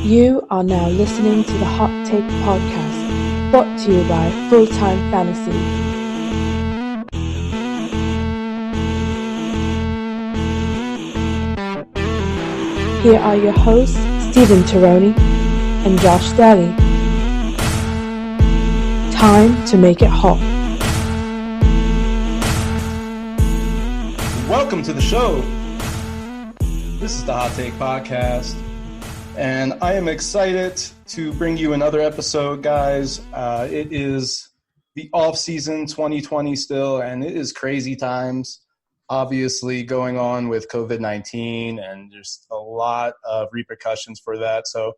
You are now listening to the Hot Take Podcast, brought to you by Full Time Fantasy. Here are your hosts, Stephen Tironi and Josh Daly. Time to make it hot. Welcome to the show. This is the Hot Take Podcast, and I am excited to bring you another episode, guys. It is the off-season 2020 still, and it is crazy times, obviously, going on with COVID-19, and there's a lot of repercussions for that. So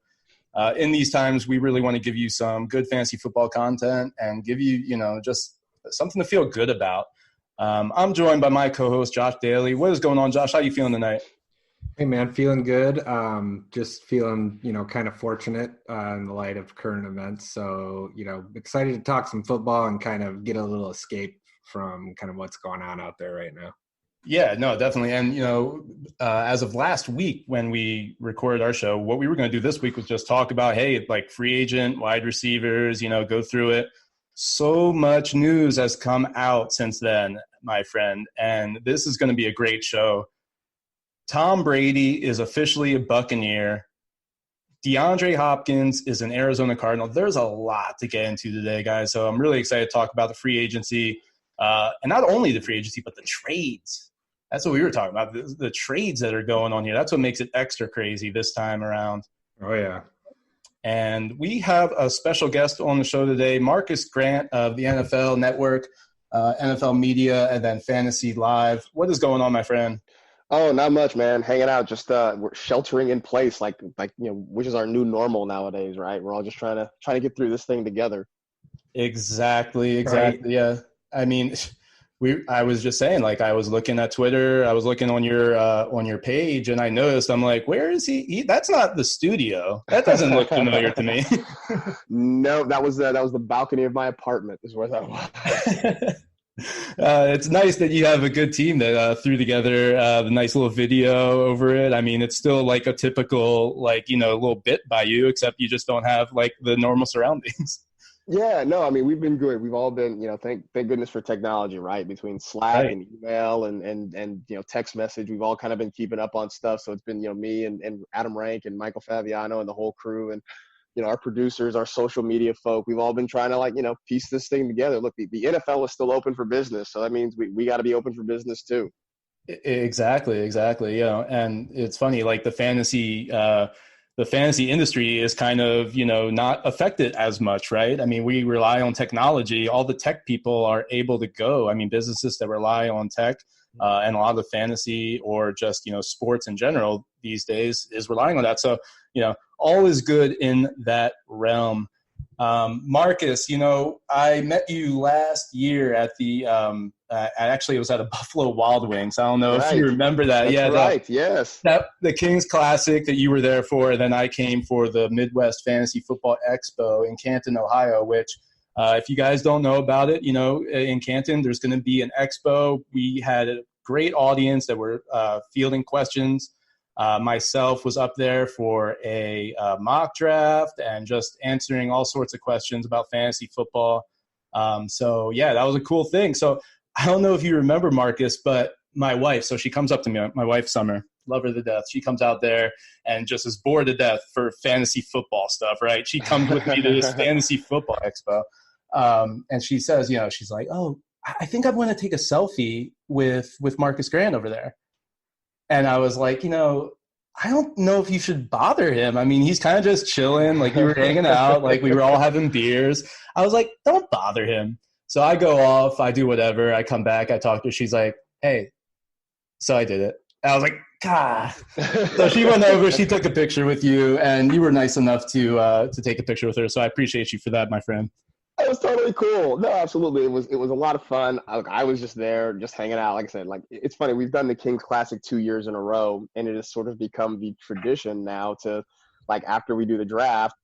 in these times, we really want to give you some good fantasy football content and give you, just something to feel good about. I'm joined by my co-host, Josh Daly. What is going on, Josh? How are you feeling tonight? Hey, man, feeling good. Just feeling, kind of fortunate in the light of current events. So, excited to talk some football and kind of get a little escape from kind of what's going on out there right now. Yeah, no, definitely. And, as of last week when we recorded our show, what we were going to do this week was just talk about, hey, like free agent, wide receivers, go through it. So much news has come out since then, my friend, and this is going to be a great show. Tom Brady is officially a Buccaneer. DeAndre Hopkins is an Arizona Cardinal. There's a lot to get into today, guys, so I'm really excited to talk about the free agency, and not only the free agency, but the trades. That's what we were talking about, the trades that are going on here. That's what makes it extra crazy this time around. Oh, yeah. And we have a special guest on the show today, Marcas Grant of the NFL Network, NFL Media, and then Fantasy Live. What is going on, my friend? Oh, not much, man. Hanging out, just we're sheltering in place, like which is our new normal nowadays, right? We're all just trying to get through this thing together. Exactly. Right. Yeah. I mean, I was just saying, like, I was looking at Twitter, I was looking on your page, and I noticed, I'm like, where is he? That's not the studio. That doesn't look familiar to me. No, that was the balcony of my apartment is where that was. It's nice that you have a good team that threw together the nice little video over it. I mean, it's still like a typical, little bit by you, except you just don't have like the normal surroundings. Yeah, no, I mean, we've been good. We've all been, thank goodness for technology, right? Between Slack and email and text message, we've all kind of been keeping up on stuff. So it's been, me and Adam Rank and Michael Fabiano and the whole crew and, our producers, our social media folk, we've all been trying to piece this thing together. Look, the NFL is still open for business. So that means we got to be open for business too. Exactly. And it's funny, like the fantasy industry is kind of, not affected as much, right? I mean, we rely on technology. All the tech people are able to go. I mean, businesses that rely on tech and a lot of the fantasy or just, sports in general these days is relying on that. So, all is good in that realm. Marcus, I met you last year at the actually it was at a Buffalo Wild Wings. I don't know if you remember that. That's right. Yes. The Kings Classic that you were there for, and then I came for the Midwest Fantasy Football Expo in Canton, Ohio, which if you guys don't know about it, in Canton, there's going to be an expo. We had a great audience that were fielding questions. Myself was up there for a mock draft and just answering all sorts of questions about fantasy football. So, yeah, that was a cool thing. So I don't know if you remember, Marcus, but my wife, so she comes up to me, my wife, Summer, love her to death. She comes out there and just is bored to death for fantasy football stuff, right? She comes with me to this fantasy football expo. And she says, she's like, oh, I think I'm going to take a selfie with Marcas Grant over there. And I was like, I don't know if you should bother him. I mean, he's kind of just chilling, like we were hanging out, like we were all having beers. I was like, don't bother him. So I go off, I do whatever. I come back, I talk to her. She's like, hey, so I did it. And I was like, God. So she went over, she took a picture with you, and you were nice enough to take a picture with her. So I appreciate you for that, my friend. It was totally cool. No, absolutely. It was a lot of fun. I was just there, just hanging out. Like I said, it's funny. We've done the Kings Classic 2 years in a row, and it has sort of become the tradition now to, after we do the draft,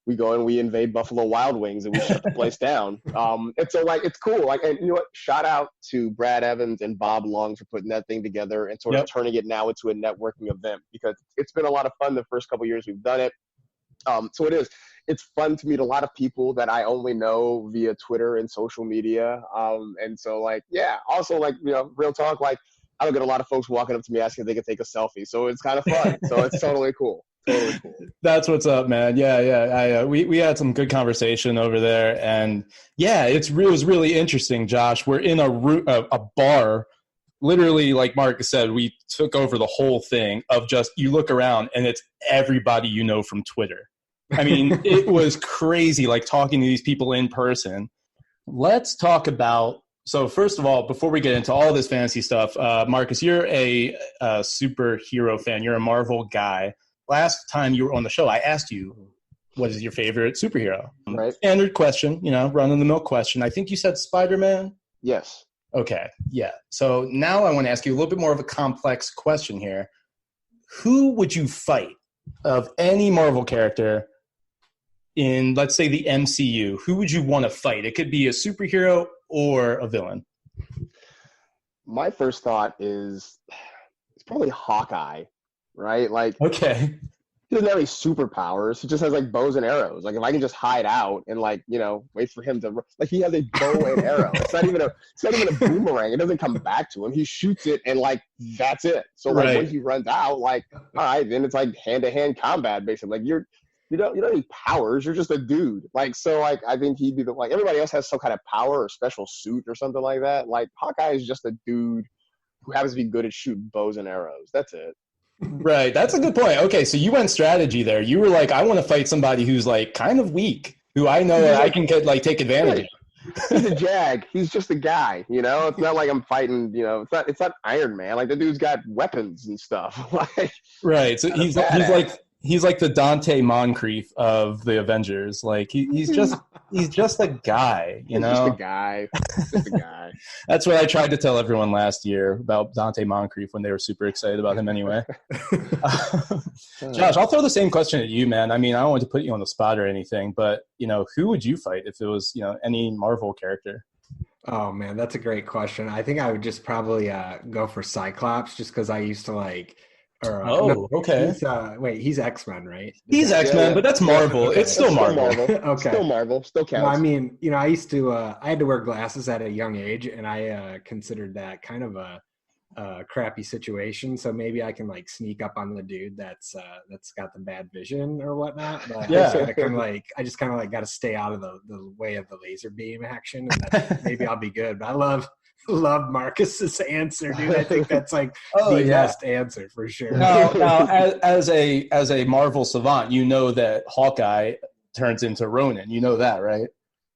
we go and we invade Buffalo Wild Wings and we shut the place down. And so it's cool. And you know what? Shout out to Brad Evans and Bob Long for putting that thing together and sort of turning it now into a networking event, because it's been a lot of fun the first couple of years we've done it. So it is. It's fun to meet a lot of people that I only know via Twitter and social media. And so, like, yeah. Also, like, real talk. Like, I don't get a lot of folks walking up to me asking if they can take a selfie. So it's kind of fun. So it's totally cool. Totally cool. That's what's up, man. Yeah. We had some good conversation over there, and yeah, it was really interesting, Josh. We're in a bar. Literally, like Mark said, we took over the whole thing of just, you look around and it's everybody you know from Twitter. I mean, it was crazy, like talking to these people in person. Let's talk about, so first of all, before we get into all this fantasy stuff, Marcus, you're a superhero fan. You're a Marvel guy. Last time you were on the show, I asked you, what is your favorite superhero? Right. Standard question, run-of-the-mill question. I think you said Spider-Man? Yes. Okay, yeah. So now I want to ask you a little bit more of a complex question here. Who would you fight of any Marvel character in, let's say, the MCU? Who would you want to fight? It could be a superhero or a villain. My first thought is it's probably Hawkeye, right? Like, okay. He doesn't have any superpowers. He just has like bows and arrows. Like if I can just hide out and like, wait for him to, like he has a bow and arrow. It's not even a boomerang. It doesn't come back to him. He shoots it and like, that's it. So like when he runs out, like, all right, then it's like hand-to-hand combat basically. Like you don't need powers. You're just a dude. Like, so like, I think he'd be like, everybody else has some kind of power or special suit or something like that. Like Hawkeye is just a dude who happens to be good at shooting bows and arrows. That's it. Right. That's a good point. Okay. So you went strategy there. You were like, I want to fight somebody who's like kind of weak, who I know I can get like take advantage of. He's a jag. He's just a guy, It's not like I'm fighting, it's not Iron Man. Like the dude's got weapons and stuff. Like, right. So he's like the Dante Moncrief of the Avengers. Like he's just a guy, He's just a guy. Just a guy. That's what I tried to tell everyone last year about Dante Moncrief when they were super excited about him anyway. Josh, I'll throw the same question at you, man. I mean, I don't want to put you on the spot or anything, but who would you fight if it was, any Marvel character? Oh man, that's a great question. I think I would just probably go for Cyclops just because I used to like. Okay. He's X-Men, right? He's X-Men, but that's Marvel. Okay. It's still Marvel. Okay. Still Marvel. Still counts. No, I mean, I used to, I had to wear glasses at a young age, and I considered that kind of a crappy situation. So maybe I can like sneak up on the dude that's got the bad vision or whatnot. But yeah. I just kind of got to stay out of the way of the laser beam action, and then maybe I'll be good. But I love Marcus's answer, dude. I think that's like the best answer for sure. Now, as a Marvel savant, that Hawkeye turns into Ronin. You know that, right?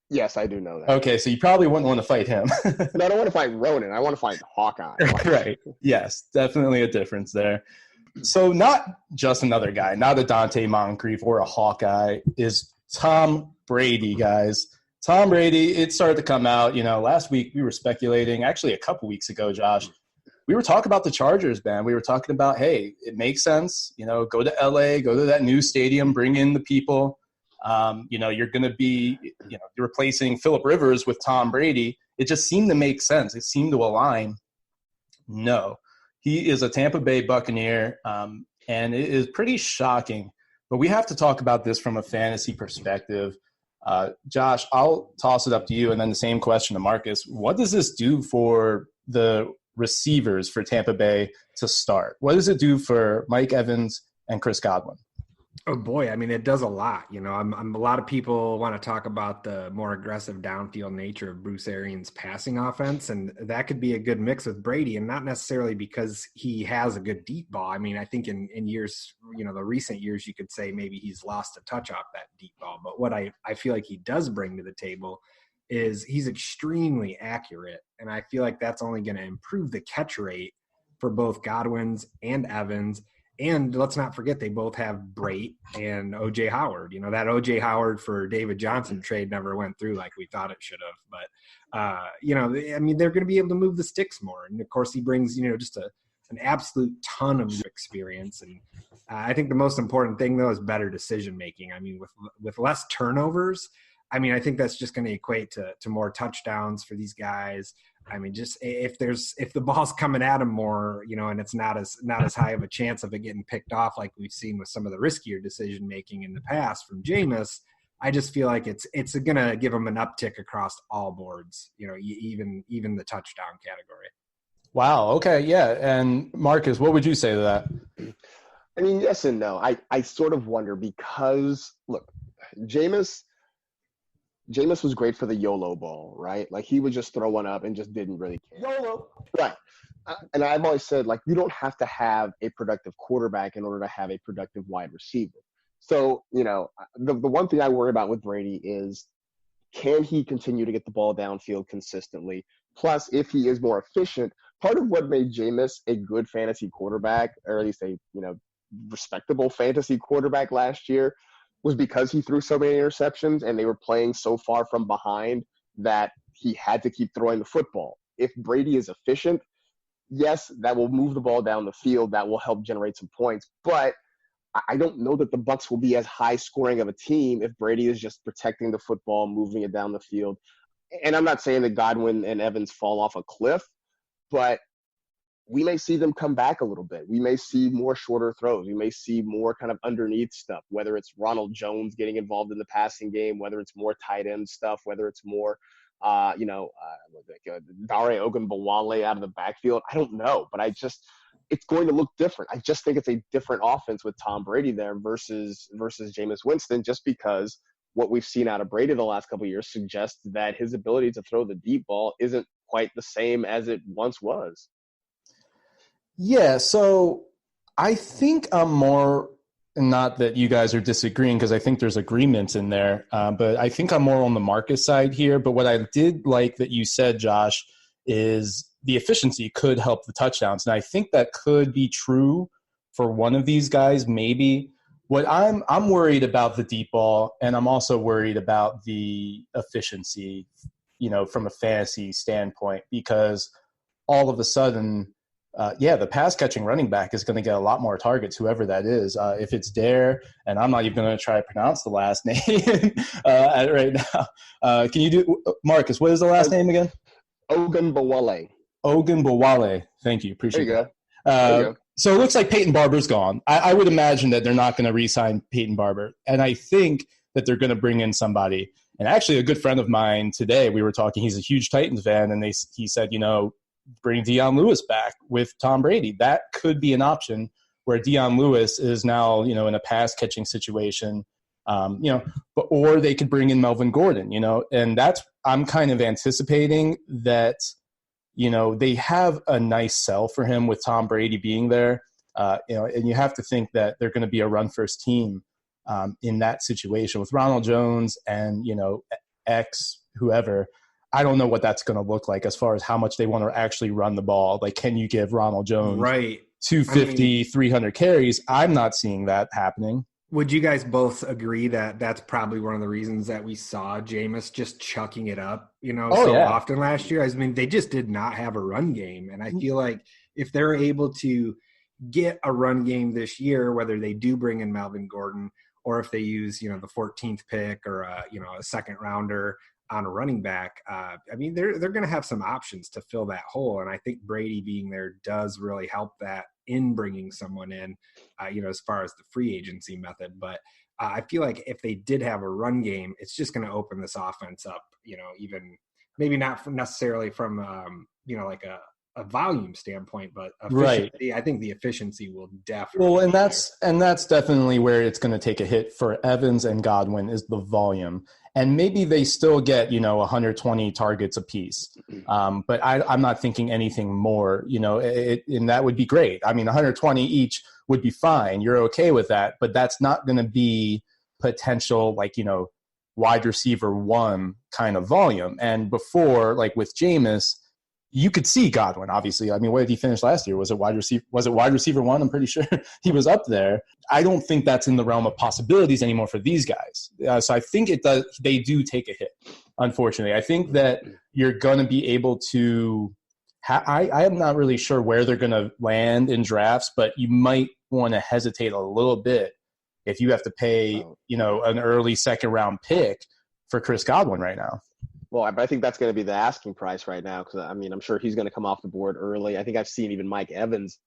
Yes, I do know that. Okay, so you probably wouldn't want to fight him. No, I don't want to fight Ronin. I want to fight Hawkeye. Right. Yes, definitely a difference there. So not just another guy, not a Dante Moncrief or a Hawkeye, is Tom Brady, guys. Tom Brady, it started to come out, last week we were speculating, actually a couple weeks ago, Josh, we were talking about the Chargers, man. We were talking about, hey, it makes sense, go to LA, go to that new stadium, bring in the people. You're going to be, you're replacing Phillip Rivers with Tom Brady. It just seemed to make sense. It seemed to align. No, he is a Tampa Bay Buccaneer, and it is pretty shocking. But we have to talk about this from a fantasy perspective. Josh, I'll toss it up to you, and then the same question to Marcus. What does this do for the receivers for Tampa Bay to start? What does it do for Mike Evans and Chris Godwin? Oh boy, I mean, it does a lot. A lot of people want to talk about the more aggressive downfield nature of Bruce Arians' passing offense, and that could be a good mix with Brady, and not necessarily because he has a good deep ball. I mean, I think in years, the recent years, you could say maybe he's lost a touch off that deep ball. But what I feel like he does bring to the table is he's extremely accurate, and I feel like that's only going to improve the catch rate for both Godwin's and Evans. And let's not forget, they both have Brait and O.J. Howard. That O.J. Howard for David Johnson trade never went through like we thought it should have. But, I mean, they're going to be able to move the sticks more. And, of course, he brings, just an absolute ton of experience. And I think the most important thing, though, is better decision-making. I mean, with less turnovers, I mean, I think that's just going to equate to more touchdowns for these guys. I mean, just if the ball's coming at him more, and it's not as high of a chance of it getting picked off like we've seen with some of the riskier decision making in the past from Jameis, I just feel like it's going to give him an uptick across all boards, even the touchdown category. Wow. Okay. Yeah. And Marcus, what would you say to that? I mean, yes and no. I sort of wonder because, look, Jameis was great for the YOLO ball, right? Like, he would just throw one up and just didn't really care. YOLO. Right. And I've always said, like, you don't have to have a productive quarterback in order to have a productive wide receiver. So, the one thing I worry about with Brady is, can he continue to get the ball downfield consistently? Plus, if he is more efficient, part of what made Jameis a good fantasy quarterback, or at least a, respectable fantasy quarterback last year, was because he threw so many interceptions and they were playing so far from behind that he had to keep throwing the football. If Brady is efficient, yes, that will move the ball down the field. That will help generate some points. But I don't know that the Bucs will be as high scoring of a team if Brady is just protecting the football, moving it down the field. And I'm not saying that Godwin and Evans fall off a cliff, but we may see them come back a little bit. We may see more shorter throws. We may see more kind of underneath stuff, whether it's Ronald Jones getting involved in the passing game, whether it's more tight end stuff, whether it's more, Dare Ogunbowale out of the backfield. I don't know, but it's going to look different. I just think it's a different offense with Tom Brady there versus Jameis Winston, just because what we've seen out of Brady the last couple of years suggests that his ability to throw the deep ball isn't quite the same as it once was. Yeah, so I think I'm more, not that you guys are disagreeing because I think there's agreements in there, but I think I'm more on the Marcus side here. But what I did like that you said, Josh, is the efficiency could help the touchdowns. And I think that could be true for one of these guys, maybe. What I'm worried about the deep ball, and I'm also worried about the efficiency, from a fantasy standpoint, because all of a sudden, the pass-catching running back is going to get a lot more targets, whoever that is. If it's Dare, and I'm not even going to try to pronounce the last name right now. Can you do – Marcus, what is the last name again? Ogunbowale. Thank you. Appreciate it. There you go. So it looks like Peyton Barber's gone. I would imagine that they're not going to re-sign Peyton Barber. And I think that they're going to bring in somebody. And actually, a good friend of mine today, we were talking, he's a huge Titans fan, and he said, bring Dion Lewis back with Tom Brady. That could be an option where Dion Lewis is now, in a pass-catching situation, or they could bring in Melvin Gordon, and I'm kind of anticipating that, they have a nice sell for him with Tom Brady being there, and you have to think that they're going to be a run-first team in that situation with Ronald Jones and, X, whoever. I don't know what that's going to look like as far as how much they want to actually run the ball. Like, can you give Ronald Jones 250, 300 carries? I'm not seeing that happening. Would you guys both agree that that's probably one of the reasons that we saw Jameis just chucking it up, often last year? I mean, they just did not have a run game. And I feel like if they're able to get a run game this year, whether they do bring in Melvin Gordon or if they use, the 14th pick or, a second rounder on a running back, they're going to have some options to fill that hole. And I think Brady being there does really help that in bringing someone in, as far as the free agency method. But I feel like if they did have a run game, it's just going to open this offense up, even maybe not necessarily from, like a volume standpoint, but efficiency. Right. I think the efficiency will definitely. Well, and that's definitely where it's going to take a hit for Evans and Godwin is the volume. And maybe they still get, 120 targets apiece. But I'm not thinking anything more, and that would be great. I mean, 120 each would be fine. You're okay with that. But that's not going to be potential, wide receiver one kind of volume. And before, like with Jameis, you could see Godwin, obviously. I mean, where did he finish last year? Was it wide receiver one? I'm pretty sure he was up there. I don't think that's in the realm of possibilities anymore for these guys. So I think it does. They do take a hit, unfortunately. I think that you're going to be able to I am not really sure where they're going to land in drafts, but you might want to hesitate a little bit if you have to pay, an early second-round pick for Chris Godwin right now. Well, I think that's going to be the asking price right now because, I mean, I'm sure he's going to come off the board early. I think I've seen even Mike Evans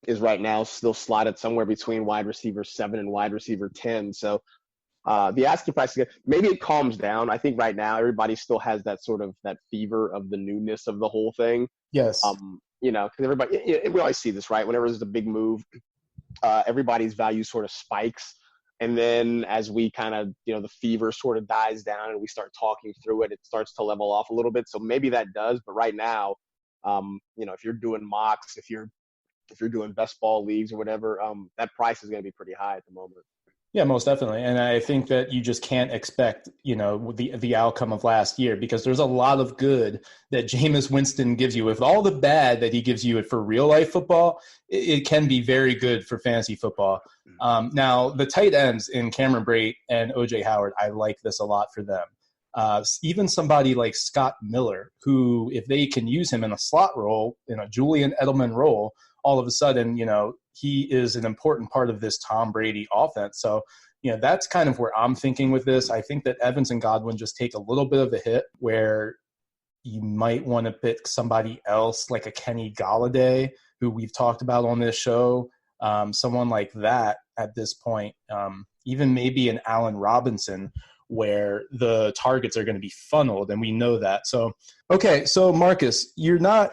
is right now still slotted somewhere between wide receiver 7 and wide receiver 10. So the asking price, maybe it calms down. I think right now everybody still has that sort of that fever of the newness of the whole thing. Yes. Because everybody, we always see this, right? Whenever there's a big move, everybody's value sort of spikes. And then as we kind of, the fever sort of dies down and we start talking through it, it starts to level off a little bit. So maybe that does. But right now, if you're doing mocks, if you're doing best ball leagues or whatever, that price is going to be pretty high at the moment. Yeah, most definitely. And I think that you just can't expect, the outcome of last year because there's a lot of good that Jameis Winston gives you. With all the bad that he gives you for real life football, it can be very good for fantasy football. Now, the tight ends in Cameron Brate and O.J. Howard, I like this a lot for them. Even somebody like Scott Miller, who, if they can use him in a slot role, in a Julian Edelman role, all of a sudden, he is an important part of this Tom Brady offense. So, that's kind of where I'm thinking with this. I think that Evans and Godwin just take a little bit of a hit where you might want to pick somebody else like a Kenny Golladay, who we've talked about on this show, someone like that at this point, even maybe an Allen Robinson, where the targets are going to be funneled, and we know that. So, okay, so Marcus, you're not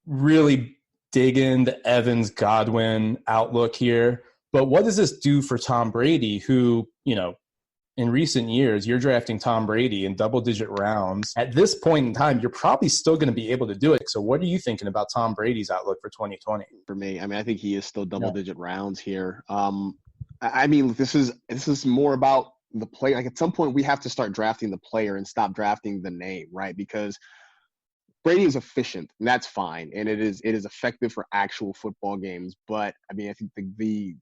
really digging the Evans Godwin outlook here, but what does this do for Tom Brady, who, in recent years, you're drafting Tom Brady in double-digit rounds. At this point in time, you're probably still going to be able to do it. So what are you thinking about Tom Brady's outlook for 2020? For me, I think he is still double-digit rounds here. This is more about the player. Like, at some point, we have to start drafting the player and stop drafting the name, right? Because Brady is efficient, and that's fine, and it is effective for actual football games. But I think the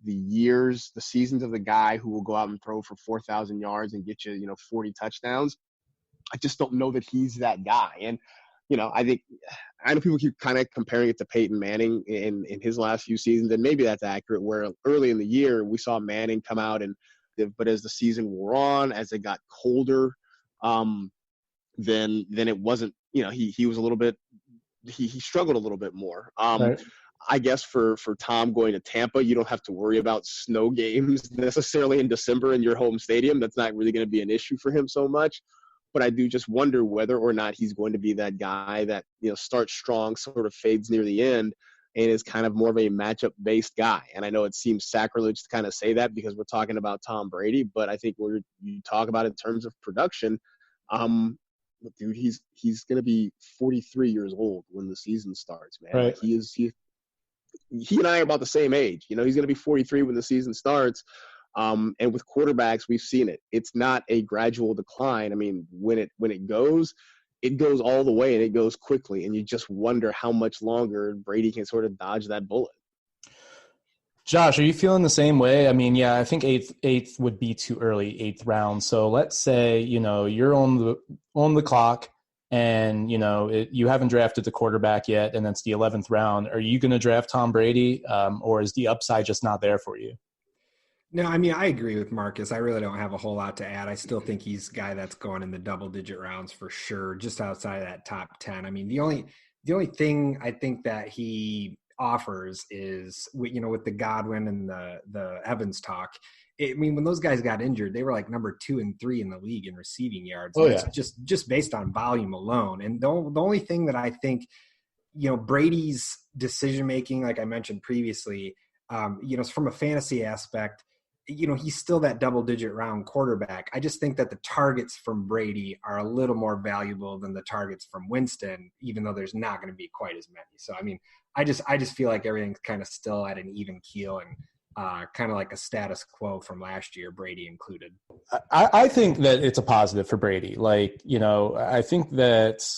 seasons of the guy who will go out and throw for 4,000 yards and get you 40 touchdowns, I just don't know that he's that guy. And I know people keep kind of comparing it to Peyton Manning in his last few seasons, and maybe that's accurate. Where early in the year we saw Manning come out, but as the season wore on, as it got colder, then it wasn't. He was a little bit he struggled a little bit more. Right. I guess for Tom going to Tampa, you don't have to worry about snow games necessarily in December in your home stadium. That's not really going to be an issue for him so much. But I do just wonder whether or not he's going to be that guy that starts strong, sort of fades near the end, and is kind of more of a matchup-based guy. And I know it seems sacrilege to kind of say that because we're talking about Tom Brady, but I think when you talk about it in terms of production, dude, he's going to be 43 years old when the season starts, man. Right. He and I are about the same age. He's going to be 43 when the season starts. And with quarterbacks, we've seen it. It's not a gradual decline. When it goes all the way and it goes quickly. And you just wonder how much longer Brady can sort of dodge that bullet. Josh, are you feeling the same way? I think eighth would be too early, 8th round. So let's say, you're on the clock and, you haven't drafted the quarterback yet, and that's the 11th round. Are you going to draft Tom Brady, or is the upside just not there for you? No, I agree with Marcus. I really don't have a whole lot to add. I still think he's a guy that's going in the double-digit rounds for sure, just outside of that top 10. The only thing I think that he offers is, with the Godwin and the Evans talk. When those guys got injured, they were like number 2 and 3 in the league in receiving yards. Oh, yeah. Just based on volume alone. And the only thing that I think, Brady's decision making, like I mentioned previously, from a fantasy aspect, he's still that double-digit round quarterback. I just think that the targets from Brady are a little more valuable than the targets from Winston, even though there's not going to be quite as many. So, I just feel like everything's kind of still at an even keel and kind of like a status quo from last year, Brady included. I think that it's a positive for Brady. I think that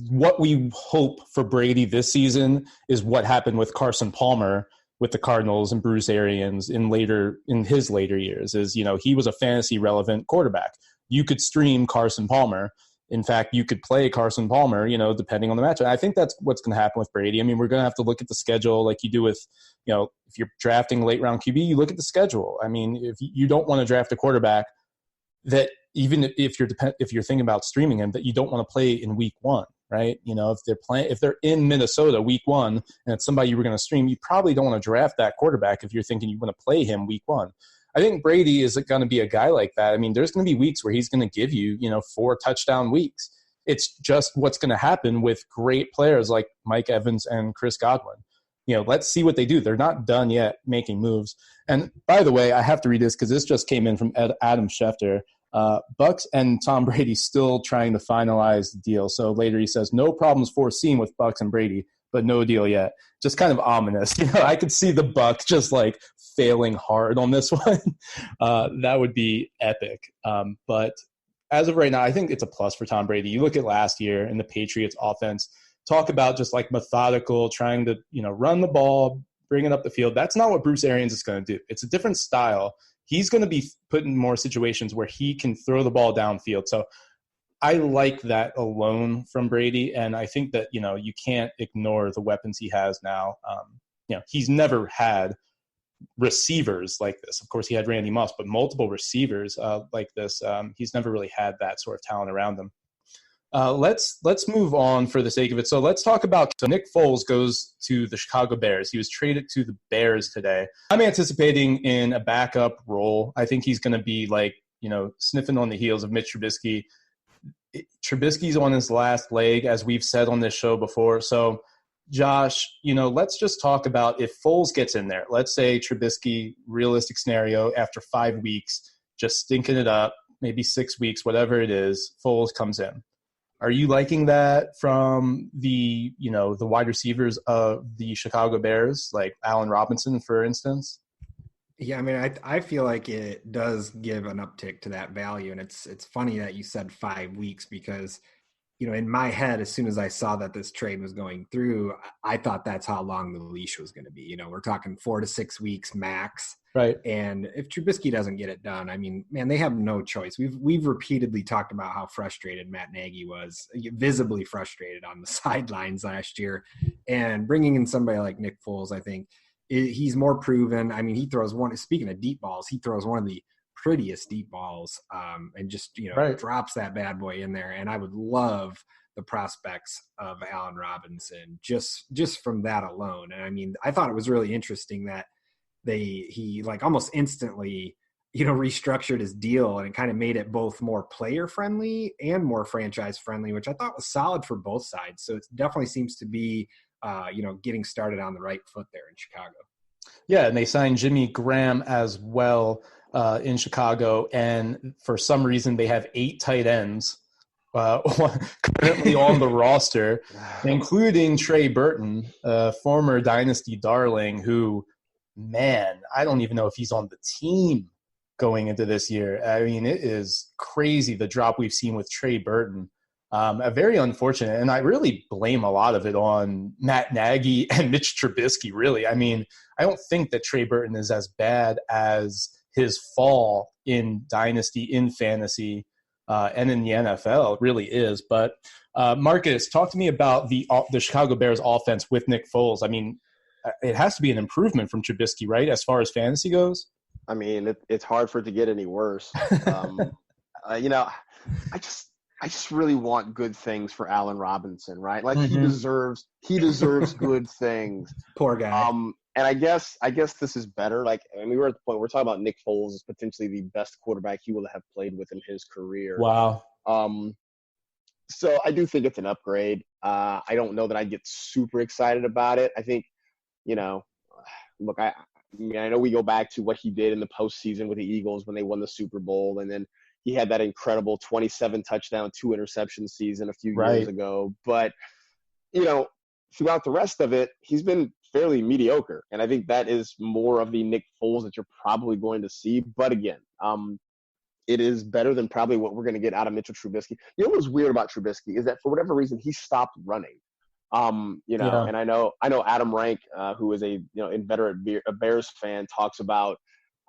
what we hope for Brady this season is what happened with Carson Palmer with the Cardinals and Bruce Arians in his later years. Is he was a fantasy relevant quarterback. You could stream Carson Palmer. In fact, you could play Carson Palmer, depending on the matchup. I think that's what's going to happen with Brady. We're going to have to look at the schedule like you do with, if you're drafting late round QB, you look at the schedule. If you don't want to draft a quarterback that even if you're thinking about streaming him, that you don't want to play in week 1, right? If they're in Minnesota week 1 and it's somebody you were going to stream, you probably don't want to draft that quarterback if you're thinking you want to play him week 1. I think Brady is going to be a guy like that. I mean, there's going to be weeks where he's going to give you, 4 touchdown weeks. It's just what's going to happen with great players like Mike Evans and Chris Godwin. Let's see what they do. They're not done yet making moves. And by the way, I have to read this because this just came in from Adam Schefter. Bucks and Tom Brady still trying to finalize the deal. So later he says, no problems foreseen with Bucks and Brady, but no deal yet. Just kind of ominous. I could see the Bucks just like failing hard on this one. That would be epic. But as of right now, I think it's a plus for Tom Brady. You look at last year in the Patriots offense, talk about just like methodical, trying to, run the ball, bring it up the field. That's not what Bruce Arians is going to do. It's a different style. He's going to be put in more situations where he can throw the ball downfield. So I like that alone from Brady. And I think that, you can't ignore the weapons he has now. He's never had receivers like this. Of course, he had Randy Moss, but multiple receivers like this. He's never really had that sort of talent around him. Let's move on for the sake of it. So let's talk about Nick Foles goes to the Chicago Bears. He was traded to the Bears today. I'm anticipating in a backup role. I think he's going to be like, sniffing on the heels of Mitch Trubisky. Trubisky's on his last leg, as we've said on this show before. So Josh, let's just talk about if Foles gets in there. Let's say Trubisky, realistic scenario, after 5 weeks, just stinking it up, maybe 6 weeks, whatever it is, Foles comes in. Are you liking that from the wide receivers of the Chicago Bears, like Allen Robinson, for instance? Yeah, I mean, I feel like it does give an uptick to that value. And it's funny that you said 5 weeks because, in my head, as soon as I saw that this trade was going through, I thought that's how long the leash was going to be. We're talking 4 to 6 weeks max. Right. And if Trubisky doesn't get it done, I mean, man, they have no choice. We've repeatedly talked about how frustrated Matt Nagy was, visibly frustrated on the sidelines last year. And bringing in somebody like Nick Foles, I think he's more proven. I mean, he throws speaking of deep balls, he throws one of the prettiest deep balls and just, right, drops that bad boy in there. And I would love the prospects of Allen Robinson just from that alone. And I mean, I thought it was really interesting that he like almost instantly, restructured his deal, and it kind of made it both more player friendly and more franchise friendly, which I thought was solid for both sides. So it definitely seems to be, getting started on the right foot there in Chicago. Yeah, and they signed Jimmy Graham as well in Chicago, and for some reason they have 8 tight ends currently on the roster, including Trey Burton, former Dynasty darling, who, man, I don't even know if he's on the team going into this year. I mean, it is crazy the drop we've seen with Trey Burton. Very unfortunate, and I really blame a lot of it on Matt Nagy and Mitch Trubisky, really. I mean, I don't think that Trey Burton is as bad as his fall in Dynasty, in fantasy, and in the NFL. It really is. But, Marcus, talk to me about the Chicago Bears offense with Nick Foles. I mean, it has to be an improvement from Trubisky, right, as far as fantasy goes? I mean, it's hard for it to get any worse. I just really want good things for Allen Robinson, right? Like he deserves good things. Poor guy. And I guess this is better. Like, I mean, we're at the point we're talking about Nick Foles as potentially the best quarterback he will have played with in his career. Wow. So I do think it's an upgrade. I don't know that I get super excited about it. I think, look, I know we go back to what he did in the postseason with the Eagles when they won the Super Bowl, and then he had that incredible 27 touchdown, 2 interception season a few years ago. But, throughout the rest of it, he's been fairly mediocre. And I think that is more of the Nick Foles that you're probably going to see. But again, it is better than probably what we're going to get out of Mitchell Trubisky. You know what's weird about Trubisky is that for whatever reason, he stopped running. And I know Adam Rank, who is a inveterate Bears fan, talks about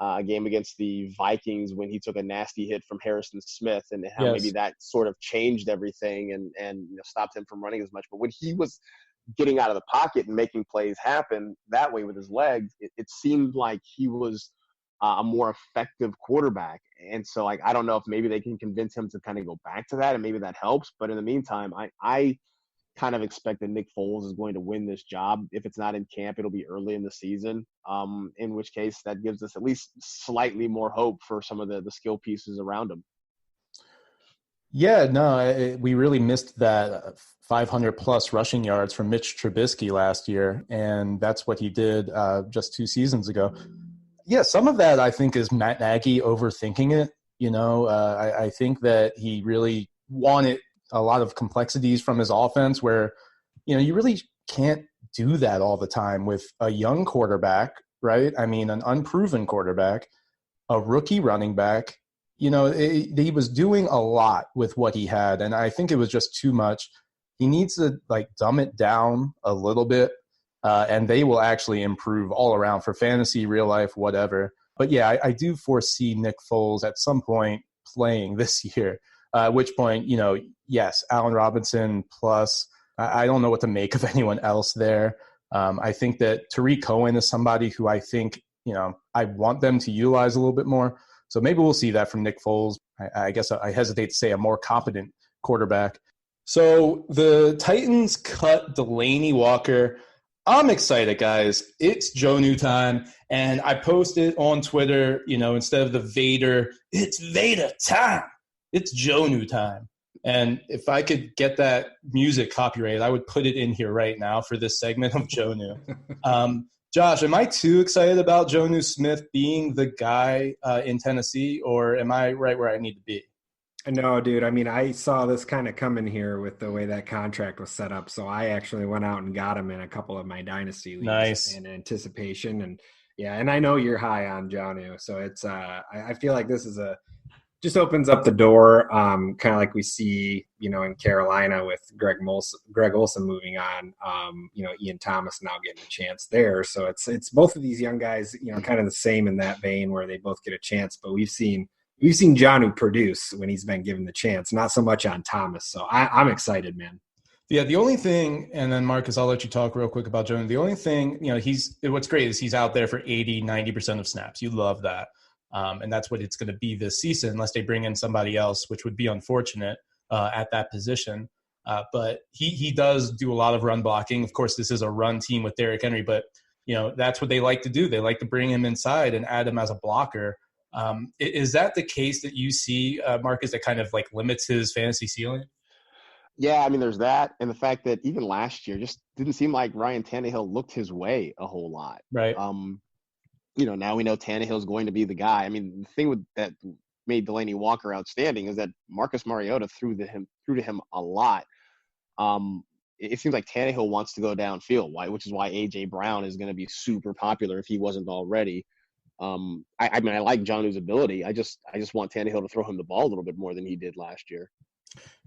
a game against the Vikings when he took a nasty hit from Harrison Smith, and how maybe that sort of changed everything and stopped him from running as much. But when he was getting out of the pocket and making plays happen that way with his legs, it seemed like he was a more effective quarterback. And so, like, I don't know if maybe they can convince him to kind of go back to that, and maybe that helps. But in the meantime, I kind of expect that Nick Foles is going to win this job. If it's not in camp, it'll be early in the season, in which case that gives us at least slightly more hope for some of the skill pieces around him. Yeah, no, we really missed that 500-plus rushing yards from Mitch Trubisky last year, and that's what he did just 2 seasons ago. Yeah, some of that I think is Matt Nagy overthinking it. I think that he really wanted a lot of complexities from his offense where, you really can't do that all the time with a young quarterback, right? I mean, an unproven quarterback, a rookie running back. He was doing a lot with what he had, and I think it was just too much. He needs to dumb it down a little bit, and they will actually improve all around for fantasy, real life, whatever. But yeah, I do foresee Nick Foles at some point playing this year. At which point, yes, Allen Robinson plus. I don't know what to make of anyone else there. I think that Tariq Cohen is somebody who I think I want them to utilize a little bit more. So maybe we'll see that from Nick Foles. I guess I hesitate to say a more competent quarterback. So the Titans cut Delanie Walker. I'm excited, guys. It's Jonnu time. And I posted on Twitter, instead of the Vader, it's Vader time. It's Jonnu time. And if I could get that music copyrighted, I would put it in here right now for this segment of Jonnu. Josh, am I too excited about Jonnu Smith being the guy in Tennessee, or am I right where I need to be? No, dude. I mean, I saw this kind of coming here with the way that contract was set up. So I actually went out and got him in a couple of my dynasty leagues in anticipation. And yeah, and I know you're high on Jonnu. So it's I feel like this is just opens up the door, kind of like we see, in Carolina with Greg Olsen moving on, Ian Thomas now getting a chance there. So it's both of these young guys, kind of the same in that vein where they both get a chance. But we've seen Jonnu produce when he's been given the chance, not so much on Thomas. So I'm excited, man. Yeah, the only thing, and then Marcus, I'll let you talk real quick about Jonnu. The only thing, what's great is he's out there for 80, 90% of snaps. You love that. And that's what it's going to be this season, unless they bring in somebody else, which would be unfortunate at that position. But he does do a lot of run blocking. Of course, this is a run team with Derrick Henry, but that's what they like to do. They like to bring him inside and add him as a blocker. Is that the case that you see, Marcus, that kind of limits his fantasy ceiling? Yeah, I mean, there's that, and the fact that even last year just didn't seem like Ryan Tannehill looked his way a whole lot. Right. Now we know Tannehill's going to be the guy. I mean, the thing that made Delanie Walker outstanding is that Marcus Mariota threw to him a lot. It seems like Tannehill wants to go downfield, which is why A.J. Brown is going to be super popular if he wasn't already. I like Jonnu's ability. I just want Tannehill to throw him the ball a little bit more than he did last year.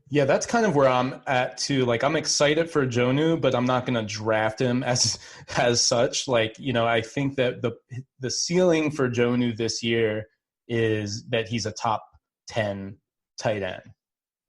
Yeah, that's kind of where I'm at too. I'm excited for Jonnu, but I'm not going to draft him as such. I think that the ceiling for Jonnu this year is that he's a top 10 tight end.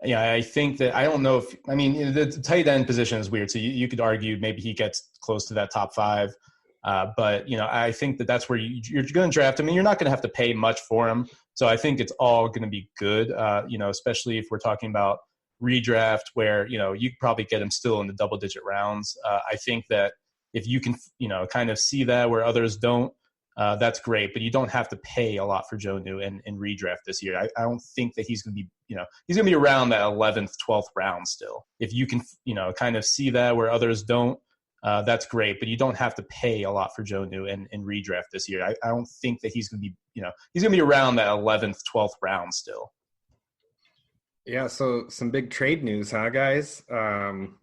Yeah, I think that I don't know if the tight end position is weird. So you could argue maybe he gets close to that top 5. But I think that's where you're going to draft him, and you're not going to have to pay much for him. So I think it's all going to be good. Especially if we're talking about redraft where, you could probably get him still in the double-digit rounds. I think that if you can, kind of see that where others don't, that's great. But you don't have to pay a lot for Jonnu in redraft this year. I don't think that he's going to be, he's going to be around that 11th, 12th round still. If you can, kind of see that where others don't, that's great. But you don't have to pay a lot for Jonnu in redraft this year. I don't think that he's going to be, he's going to be around that 11th, 12th round still. Yeah, so some big trade news, huh, guys? Nuke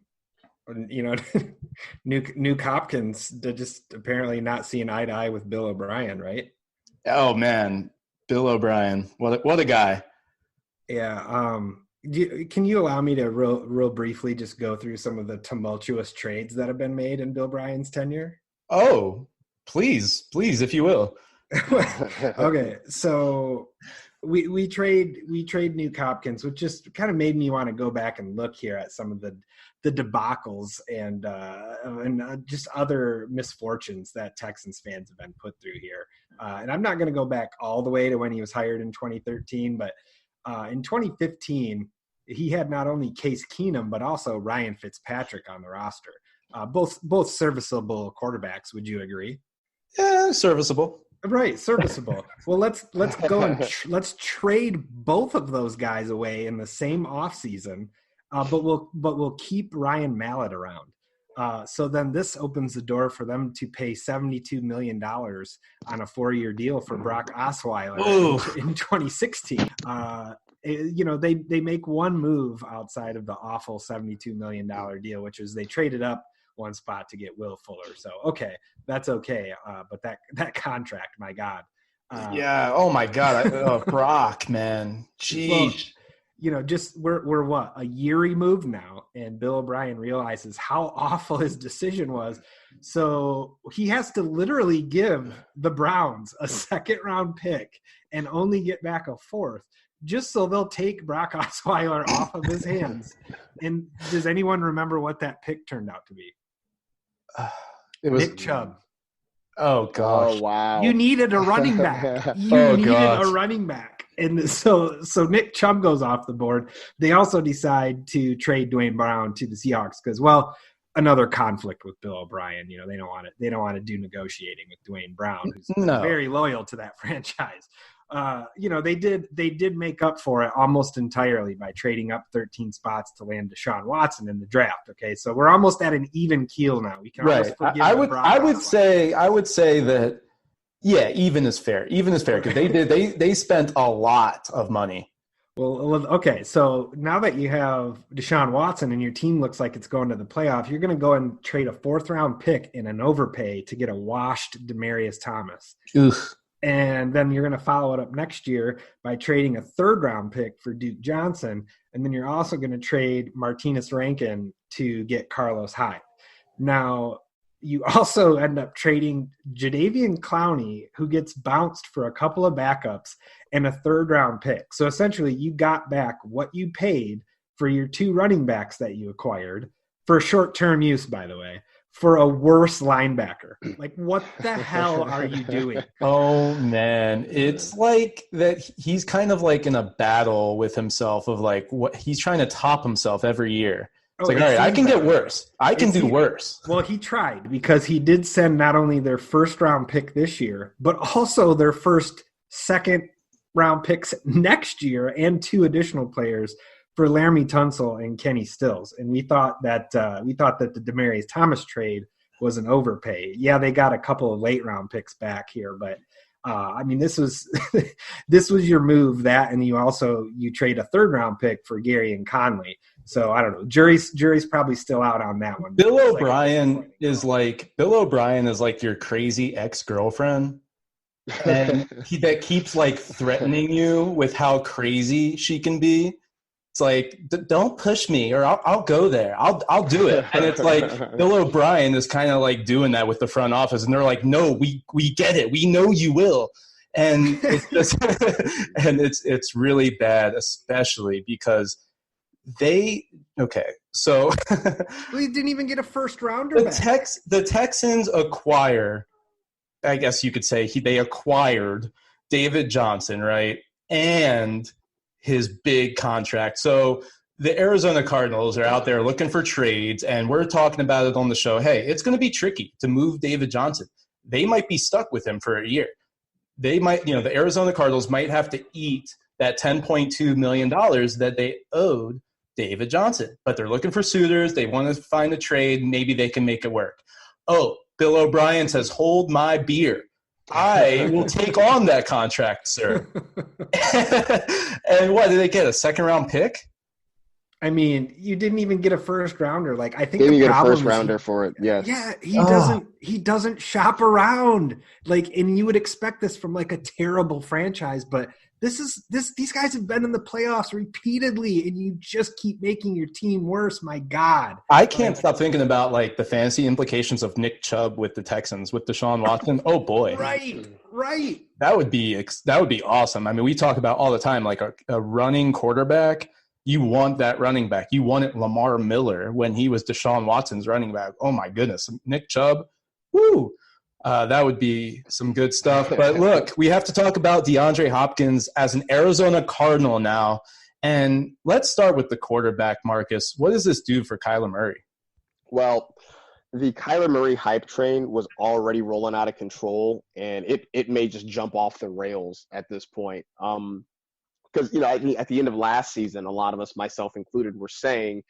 Hopkins did just apparently not see an eye to eye with Bill O'Brien, right? Oh man, Bill O'Brien, what a guy! Yeah. Can you allow me to real briefly just go through some of the tumultuous trades that have been made in Bill O'Brien's tenure? Oh, please, if you will. Okay, so we trade Nuke Hopkins, which just kind of made me want to go back and look here at some of the the debacles and just other misfortunes that Texans fans have been put through here. And I'm not going to go back all the way to when he was hired in 2013, but in 2015, he had not only Case Keenum, but also Ryan Fitzpatrick on the roster. Both serviceable quarterbacks. Would you agree? Yeah, serviceable. Right, serviceable. Well, let's go and let's trade both of those guys away in the same offseason, but we'll keep Ryan Mallett around. So then this opens the door for them to pay $72 million on a 4-year deal for Brock Osweiler in 2016. They make one move outside of the awful $72 million deal, which is they traded up one spot to get Will Fuller. So, okay, that's okay. But that contract, my God. Yeah. Oh my God. Brock, man. Jeez. Well, just we're what, a year removed now, and Bill O'Brien realizes how awful his decision was. So he has to literally give the Browns a 2nd-round pick and only get back a 4th, just so they'll take Brock Osweiler off of his hands. And does anyone remember what that pick turned out to be? It was Nick Chubb. Oh gosh! Oh wow! You needed a running back. You needed a running back, and so Nick Chubb goes off the board. They also decide to trade Dwayne Brown to the Seahawks because, well, another conflict with Bill O'Brien. They don't want to do negotiating with Dwayne Brown, who's very loyal to that franchise. They did make up for it almost entirely by trading up 13 spots to land Deshaun Watson in the draft. Okay, so we're almost at an even keel now. We can almost forgive I would say that even is fair. Even is fair because they spent a lot of money. Well, okay, so now that you have Deshaun Watson and your team looks like it's going to the playoff, you're going to go and trade a 4th-round pick in an overpay to get a washed Demaryius Thomas. Oof. And then you're going to follow it up next year by trading a 3rd-round pick for Duke Johnson. And then you're also going to trade Martinez Rankin to get Carlos Hyde. Now, you also end up trading Jadeveon Clowney, who gets bounced for a couple of backups and a 3rd-round pick. So essentially, you got back what you paid for your 2 running backs that you acquired for short-term use, by the way, for a worse linebacker. Like, what the hell are you doing? Oh, man. It's like that he's kind of like in a battle with himself of like what he's trying to top himself every year. It's all right, I can get worse. I can do worse. Well, he tried because he did send not only their 1st-round pick this year, but also their 2nd-round picks next year and 2 additional players for Laramie Tunsil and Kenny Stills. And we thought that the Demaryius Thomas trade was an overpay. Yeah, they got a couple of late-round picks back here, but this was this was your move, that, and you trade a 3rd-round pick for Gary and Conley. So I don't know. Jury's probably still out on that one. Bill O'Brien is like your crazy ex-girlfriend, and that keeps like threatening you with how crazy she can be. It's like, don't push me or I'll go there. I'll do it. And it's like Bill O'Brien is kind of like doing that with the front office. And they're like, no, we get it. We know you will. And it's just, and it's really bad, especially because so we didn't even get a 1st-rounder back. The Texans acquire, I guess you could say they acquired David Johnson, right? And his big contract. So the Arizona Cardinals are out there looking for trades, and we're talking about it on the show. Hey, it's going to be tricky to move David Johnson. They might be stuck with him for a year. They might, the Arizona Cardinals might have to eat that $10.2 million that they owed David Johnson. But they're looking for suitors. They want to find a trade. Maybe they can make it work. Oh, Bill O'Brien says, hold my beer. I will take on that contract, sir. And what did they get? A 2nd-round pick? I mean, you didn't even get a 1st-rounder. Like, I think they didn't get a 1st-rounder for it. Yes. Yeah, he doesn't shop around. Like, and you would expect this from like a terrible franchise, but these guys have been in the playoffs repeatedly, and you just keep making your team worse. My God. I can't stop thinking about like the fantasy implications of Nick Chubb with the Texans with Deshaun Watson. Oh boy. Right. That would be awesome. I mean, we talk about all the time, like a running quarterback you want that running back. You wanted Lamar Miller when he was Deshaun Watson's running back. Oh, my goodness. Nick Chubb, woo. That would be some good stuff. But look, we have to talk about DeAndre Hopkins as an Arizona Cardinal now. And let's start with the quarterback, Marcus. What does this do for Kyler Murray? Well, the Kyler Murray hype train was already rolling out of control, and it may just jump off the rails at this point. Because, at the end of last season, a lot of us, myself included, were saying,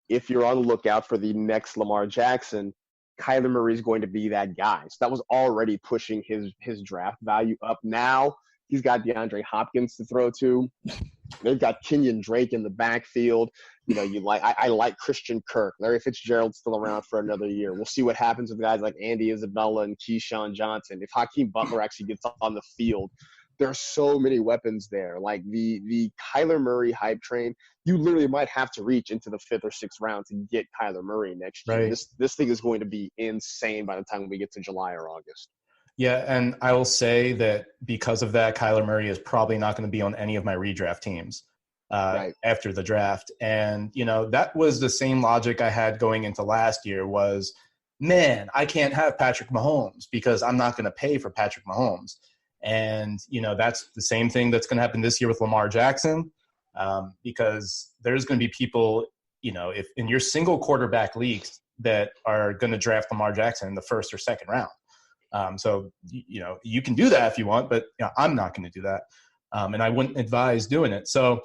if you're on the lookout for the next Lamar Jackson, Kyler Murray is going to be that guy. So that was already pushing his draft value up. Now he's got DeAndre Hopkins to throw to. They've got Kenyon Drake in the backfield. I like Christian Kirk. Larry Fitzgerald's still around for another year. We'll see what happens with guys like Andy Isabella and Keyshawn Johnson. If Hakeem Butler actually gets on the field, there are so many weapons there. Like the Kyler Murray hype train, you literally might have to reach into the 5th or 6th round to get Kyler Murray next year. Right. This thing is going to be insane by the time we get to July or August. Yeah, and I will say that because of that, Kyler Murray is probably not going to be on any of my redraft teams after the draft. And, that was the same logic I had going into last year was, man, I can't have Patrick Mahomes because I'm not going to pay for Patrick Mahomes. And, that's the same thing that's going to happen this year with Lamar Jackson because there's going to be people, if in your single quarterback leagues that are going to draft Lamar Jackson in the 1st or 2nd round. So, you can do that if you want, but I'm not going to do that. And I wouldn't advise doing it. So,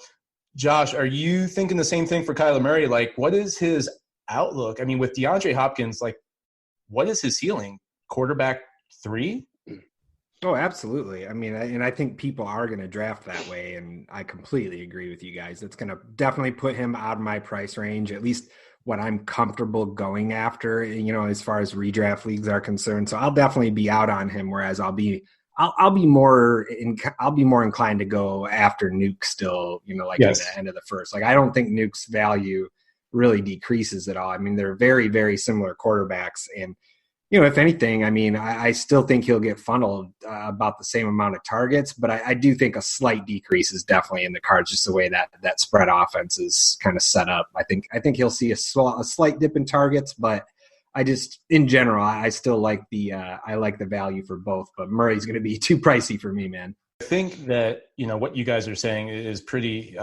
Josh, are you thinking the same thing for Kyler Murray? Like, what is his outlook? I mean, with DeAndre Hopkins, like, what is his ceiling? Quarterback 3? Oh, absolutely. I mean, and I think people are going to draft that way, and I completely agree with you guys. It's going to definitely put him out of my price range, at least what I'm comfortable going after, as far as redraft leagues are concerned. So I'll definitely be out on him, whereas I'll be more inclined to go after Nuke still, at the end of the first. Like, I don't think Nuke's value really decreases at all. I mean, they're very, very similar quarterbacks, and if anything, I mean, I still think he'll get funneled about the same amount of targets, but I do think a slight decrease is definitely in the cards, just the way that spread offense is kind of set up. I think he'll see a slight dip in targets, but in general, I still like the value for both, but Murray's going to be too pricey for me, man. I think that, what you guys are saying is pretty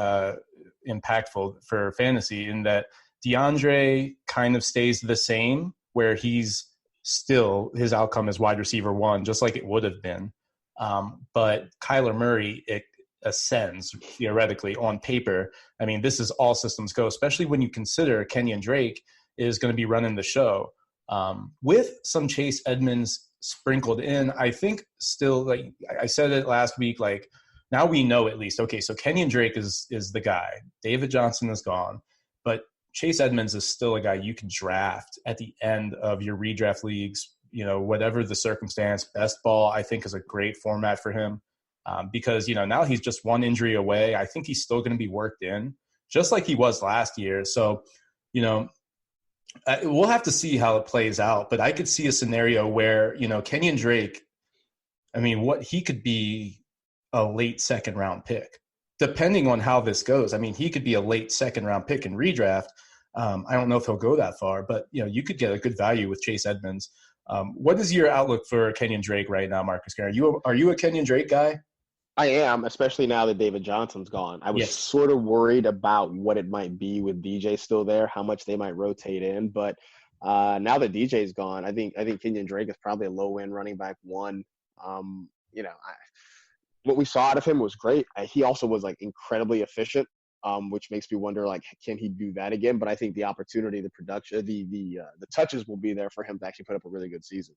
impactful for fantasy in that DeAndre kind of stays the same where he's still his outcome is wide receiver 1, just like it would have been. But Kyler Murray, it ascends theoretically on paper. I mean, this is all systems go, especially when you consider Kenyon Drake is going to be running the show with some Chase Edmonds sprinkled in. I think still, like I said it last week, like now we know at least, okay, so Kenyon Drake is the guy. David Johnson is gone, but Chase Edmonds is still a guy you can draft at the end of your redraft leagues, whatever the circumstance. Best ball, I think, is a great format for him because, now he's just one injury away. I think he's still going to be worked in just like he was last year. So, we'll have to see how it plays out. But I could see a scenario where, Kenyon Drake, I mean, he could be a late 2nd round pick. Depending on how this goes, I mean, he could be a late 2nd round pick in redraft. I don't know if he'll go that far, but you could get a good value with Chase Edmonds. What is your outlook for Kenyon Drake right now, Marcas Grant? Are you a Kenyon Drake guy? I am, especially now that David Johnson's gone. I was sort of worried about what it might be with DJ still there, how much they might rotate in. But now that DJ's gone, I think Kenyon Drake is probably a low-end running back 1. What we saw out of him was great. He also was like incredibly efficient, which makes me wonder, like, can he do that again? But I think the opportunity, the production, the touches will be there for him to actually put up a really good season.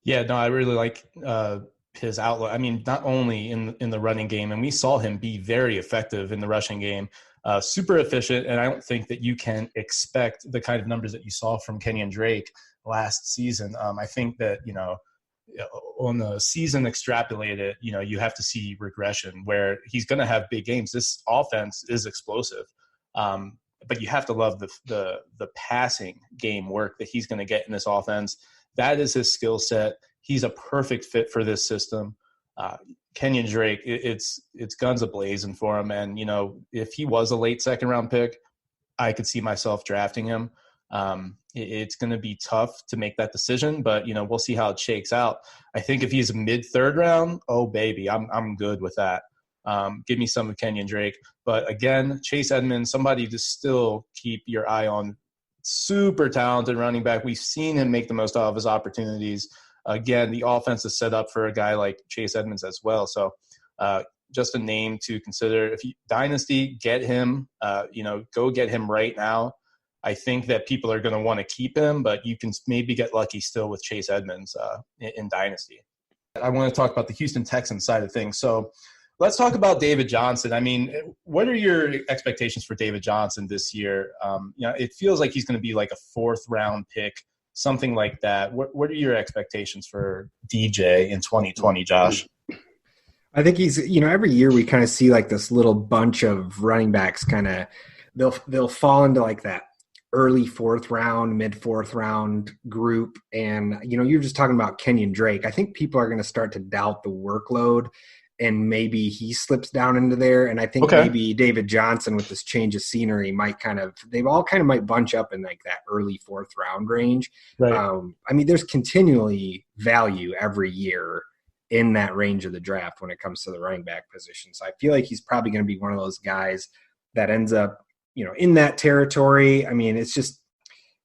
Yeah, no, I really like his outlook. I mean, not only in the running game, and we saw him be very effective in the rushing game, super efficient. And I don't think that you can expect the kind of numbers that you saw from Kenyon Drake last season. I think that, on the season extrapolated, you have to see regression where he's going to have big games. This offense is explosive, but you have to love the passing game work that he's going to get in this offense. That is his skill set. He's a perfect fit for this system. Kenyon Drake, it's guns a-blazing for him. And, if he was a late second-round pick, I could see myself drafting him. It's going to be tough to make that decision, but, we'll see how it shakes out. I think if he's mid-third round, oh, baby, I'm good with that. Give me some of Kenyon Drake. But, again, Chase Edmonds, somebody to still keep your eye on. Super talented running back. We've seen him make the most out of his opportunities. Again, the offense is set up for a guy like Chase Edmonds as well. So just a name to consider. If you dynasty, get him, go get him right now. I think that people are going to want to keep him, but you can maybe get lucky still with Chase Edmonds in dynasty. I want to talk about the Houston Texans side of things. So let's talk about David Johnson. I mean, what are your expectations for David Johnson this year? It feels like he's going to be like a fourth-round pick, something like that. What are your expectations for DJ in 2020, Josh? I think he's, every year we kind of see like this little bunch of running backs kind of, they'll fall into like that early fourth round, mid fourth round group. And, you're just talking about Kenyon Drake. I think people are going to start to doubt the workload, and maybe he slips down into there. And I think maybe David Johnson with this change of scenery might they've all might bunch up in like that early fourth round range. Right. There's continually value every year in that range of the draft when it comes to the running back position. So I feel like he's probably going to be one of those guys that ends up, in that territory. I mean, it's just,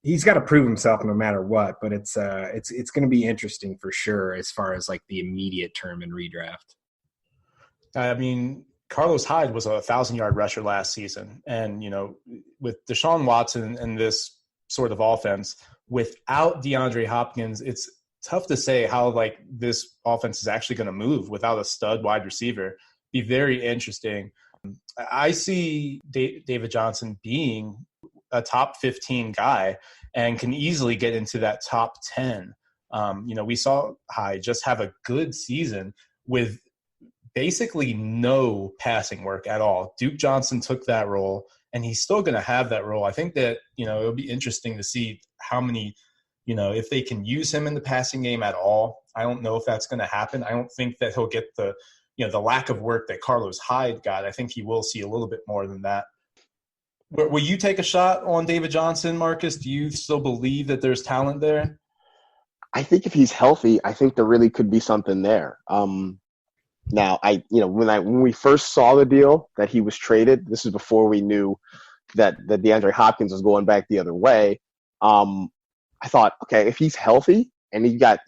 he's got to prove himself no matter what, but it's going to be interesting for sure as far as like the immediate term in redraft. I mean, Carlos Hyde was a 1,000-yard rusher last season. And, with Deshaun Watson and this sort of offense, without DeAndre Hopkins, it's tough to say how, like, this offense is actually going to move without a stud wide receiver. Be very interesting. I see David Johnson being a top 15 guy and can easily get into that top 10. We saw Hyde just have a good season with basically no passing work at all. Duke Johnson took that role, and he's still going to have that role. I think that, it'll be interesting to see how many, if they can use him in the passing game at all. I don't know if that's going to happen. I don't think that he'll get the lack of work that Carlos Hyde got. I think he will see a little bit more than that. Will you take a shot on David Johnson, Marcus? Do you still believe that there's talent there? I think if he's healthy, I think there really could be something there. Now, when we first saw the deal that he was traded, this is before we knew that DeAndre Hopkins was going back the other way. I thought, okay, if he's healthy and you've got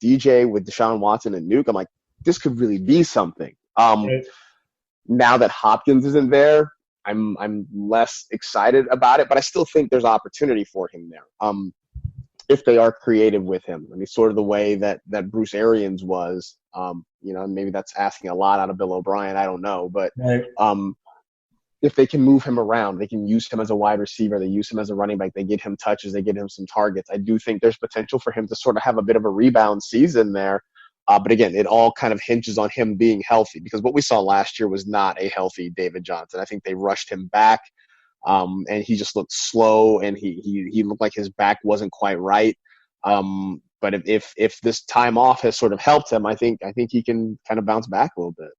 DJ with Deshaun Watson and Nuke, I'm like, this could really be something. Right. Now that Hopkins isn't there, I'm less excited about it, but I still think there's opportunity for him there. If they are creative with him. I mean, sort of the way that Bruce Arians was, maybe that's asking a lot out of Bill O'Brien. I don't know. But right. If they can move him around, they can use him as a wide receiver, they use him as a running back, they get him touches, they get him some targets. I do think there's potential for him to sort of have a bit of a rebound season there. But again, it all kind of hinges on him being healthy, because what we saw last year was not a healthy David Johnson. I think they rushed him back. And he just looked slow, and he looked like his back wasn't quite right. But if this time off has sort of helped him, I think he can kind of bounce back a little bit.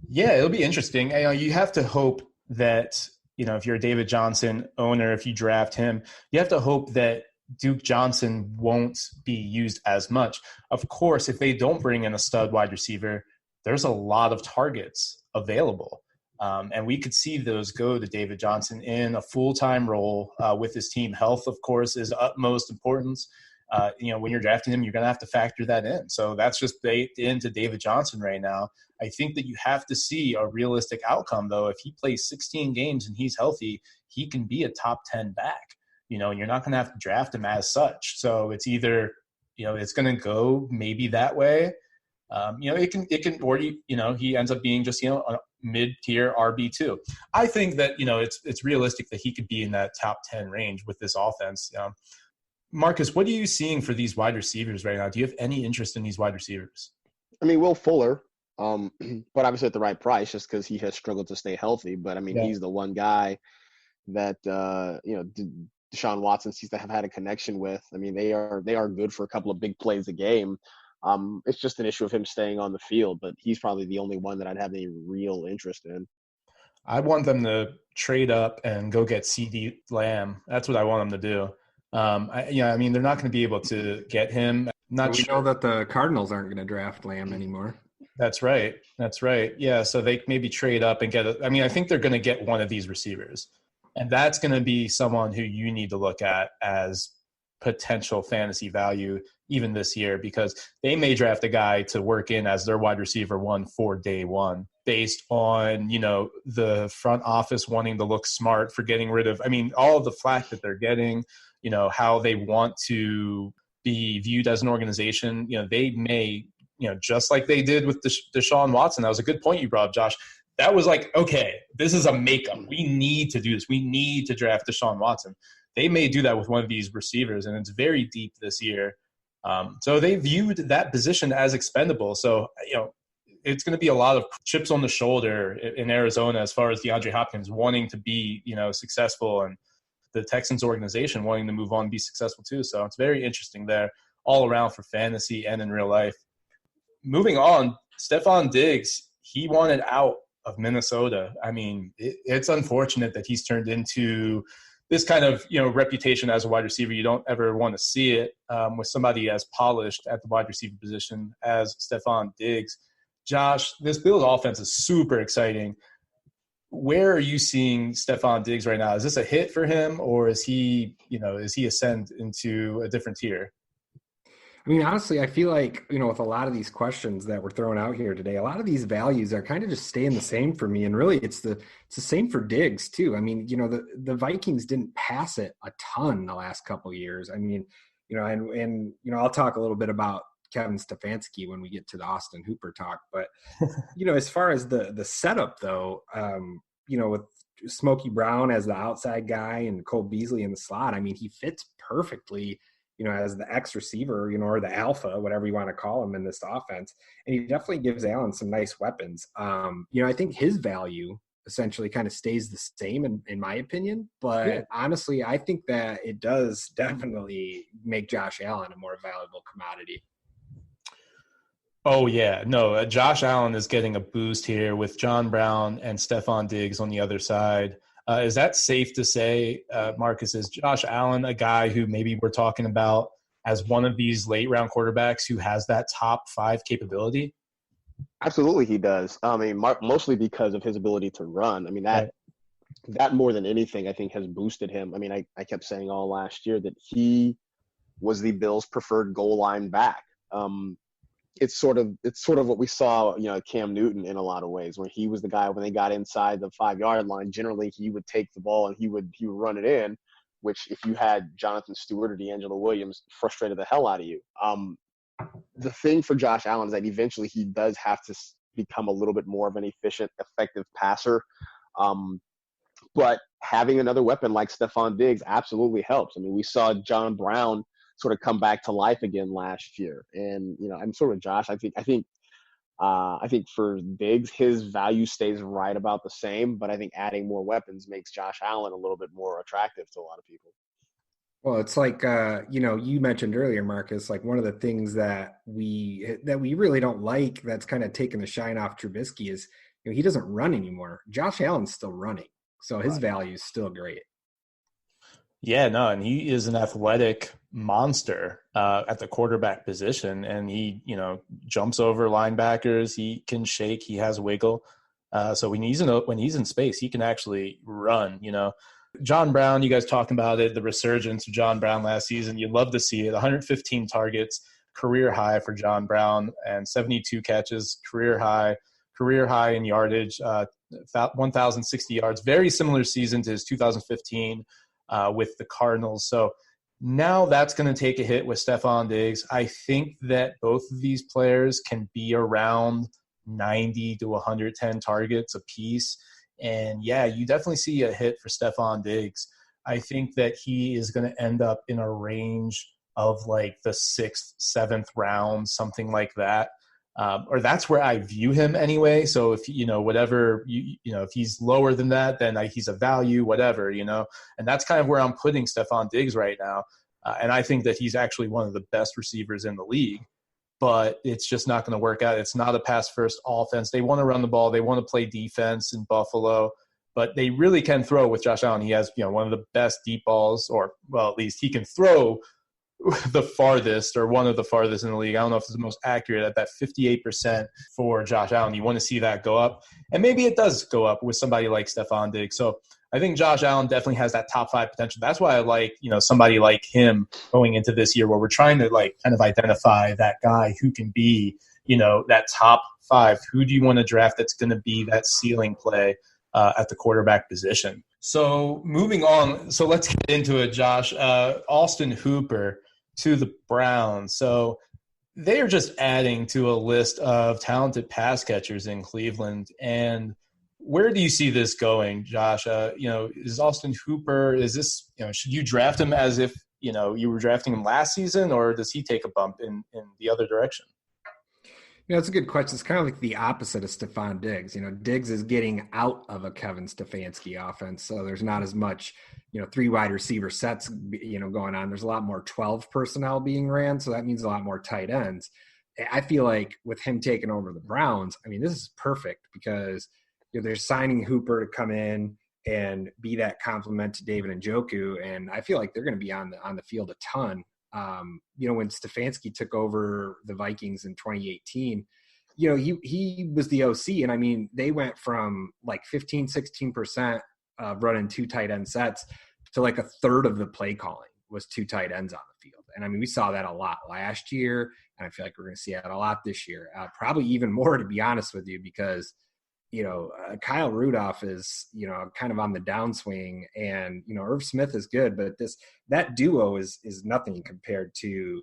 Yeah, it'll be interesting. You have to hope that, if you're a David Johnson owner, if you draft him, you have to hope that Duke Johnson won't be used as much. Of course, if they don't bring in a stud wide receiver, there's a lot of targets available. And we could see those go to David Johnson in a full-time role with his team. Health, of course, is utmost importance. When you're drafting him, you're going to have to factor that in. So that's just baked into David Johnson right now. I think that you have to see a realistic outcome, though. If he plays 16 games and he's healthy, he can be a top 10 back, and you're not going to have to draft him as such. So it's either, it's going to go maybe that way. It can, or he ends up being just, a mid-tier RB2. I think that, it's realistic that he could be in that top 10 range with this offense. Marcus, what are you seeing for these wide receivers right now? Do you have any interest in these wide receivers? I mean, Will Fuller, but obviously at the right price, just because he has struggled to stay healthy. But I mean, He's the one guy that Deshaun Watson seems to have had a connection with. I mean, they are good for a couple of big plays a game. It's just an issue of him staying on the field, but he's probably the only one that I'd have any real interest in. I want them to trade up and go get CD Lamb. That's what I want them to do. I mean, they're not going to be able to get him. We know that the Cardinals aren't going to draft Lamb anymore. That's right. Yeah, so they maybe trade up and get I think they're going to get one of these receivers. And that's going to be someone who you need to look at as potential fantasy value even this year, because they may draft a guy to work in as their wide receiver one for day one based on, the front office wanting to look smart for getting rid of, all of the flack that they're getting, how they want to be viewed as an organization. They may, just like they did with Deshaun Watson. That was a good point you brought up, Josh. That was like, okay, this is a makeup. We need to do this. We need to draft Deshaun Watson. They may do that with one of these receivers, and it's very deep this year. So they viewed that position as expendable. So, it's going to be a lot of chips on the shoulder in Arizona as far as DeAndre Hopkins wanting to be, successful, and the Texans organization wanting to move on and be successful too. So it's very interesting there all around for fantasy and in real life. Moving on, Stefon Diggs, he wanted out of Minnesota. It's unfortunate that he's turned into this kind of, reputation as a wide receiver. You don't ever want to see it with somebody as polished at the wide receiver position as Stefon Diggs. Josh, this Bills offense is super exciting. Where are you seeing Stefon Diggs right now? Is this a hit for him, or is he ascend into a different tier? Honestly, I feel like, with a lot of these questions that were thrown out here today, a lot of these values are kind of just staying the same for me. And really, it's the same for Diggs too. The Vikings didn't pass it a ton the last couple of years. I'll talk a little bit about Kevin Stefanski when we get to the Austin Hooper talk. But, as far as the setup though, with Smokey Brown as the outside guy and Cole Beasley in the slot, he fits perfectly, as the X receiver, or the alpha, whatever you want to call him in this offense. And he definitely gives Allen some nice weapons. I think his value essentially kind of stays the same in my opinion. But honestly, I think that it does definitely make Josh Allen a more valuable commodity. Oh, yeah. No, Josh Allen is getting a boost here with John Brown and Stefon Diggs on the other side. Is that safe to say, Marcus, is Josh Allen a guy who maybe we're talking about as one of these late-round quarterbacks who has that top 5 capability? Absolutely he does. Mostly because of his ability to run. That more than anything, I think, has boosted him. I kept saying all last year that he was the Bills' preferred goal line back. It's sort of what we saw, Cam Newton in a lot of ways, where he was the guy when they got inside the 5-yard line. Generally, he would take the ball and he would run it in, which if you had Jonathan Stewart or D'Angelo Williams, frustrated the hell out of you. The thing for Josh Allen is that eventually he does have to become a little bit more of an efficient, effective passer. But having another weapon like Stefon Diggs absolutely helps. We saw John Brown sort of come back to life again last year. And, I'm sort of Josh. I think for Diggs, his value stays right about the same, but I think adding more weapons makes Josh Allen a little bit more attractive to a lot of people. Well, it's like, you mentioned earlier, Marcus, like one of the things that we really don't like that's kind of taken the shine off Trubisky is, he doesn't run anymore. Josh Allen's still running. So his value is still great. Yeah, no, and he is an athletic monster at the quarterback position, and he, jumps over linebackers. He can shake. He has wiggle. So when he's in space, he can actually run. John Brown, you guys talking about it, the resurgence of John Brown last season. You'd love to see it. 115 targets, career high for John Brown, and 72 catches, career high in yardage, 1,060 yards. Very similar season to his 2015. With the Cardinals. So now that's going to take a hit with Stefon Diggs. I think that both of these players can be around 90 to 110 targets apiece. And yeah, you definitely see a hit for Stefon Diggs. I think that he is going to end up in a range of like the 6th, 7th round, something like that. Or that's where I view him anyway. So if, whatever, if he's lower than that, then he's a value, whatever, and that's kind of where I'm putting Stefon Diggs right now. And I think that he's actually one of the best receivers in the league. but it's just not going to work out. It's not a pass-first offense. They want to run the ball. They want to play defense in Buffalo, but they really can throw with Josh Allen. He has, one of the best deep balls, or, well, at least he can throw the farthest, or one of the farthest in the league. I don't know if it's the most accurate at that 58% for Josh Allen. You want to see that go up, and maybe it does go up with somebody like Stefon Diggs. So I think Josh Allen definitely has that top 5 potential. That's why I like, somebody like him going into this year, where we're trying to kind of identify that guy who can be, that top 5. Who do you want to draft that's going to be that ceiling play at the quarterback position? So moving on, so let's get into it, Josh. Austin Hooper to the Browns. So they are just adding to a list of talented pass catchers in Cleveland. And where do you see this going, Josh? Is Austin Hooper, should you draft him as if, you were drafting him last season, or does he take a bump in the other direction? It's a good question. It's kind of like the opposite of Stefon Diggs. Diggs is getting out of a Kevin Stefanski offense, so there's not as much, 3 wide receiver sets, going on. There's a lot more 12 personnel being ran, so that means a lot more tight ends. I feel like with him taking over the Browns, this is perfect because they're signing Hooper to come in and be that complement to David Njoku, and I feel like they're going to be on the field a ton. When Stefanski took over the Vikings in 2018, he was the OC, and they went from like 15-16% of running 2 tight end sets to like a third of the play calling was 2 tight ends on the field. And we saw that a lot last year, and I feel like we're going to see that a lot this year, probably even more, to be honest with you, because Kyle Rudolph is, kind of on the downswing, and, Irv Smith is good, but that duo is nothing compared to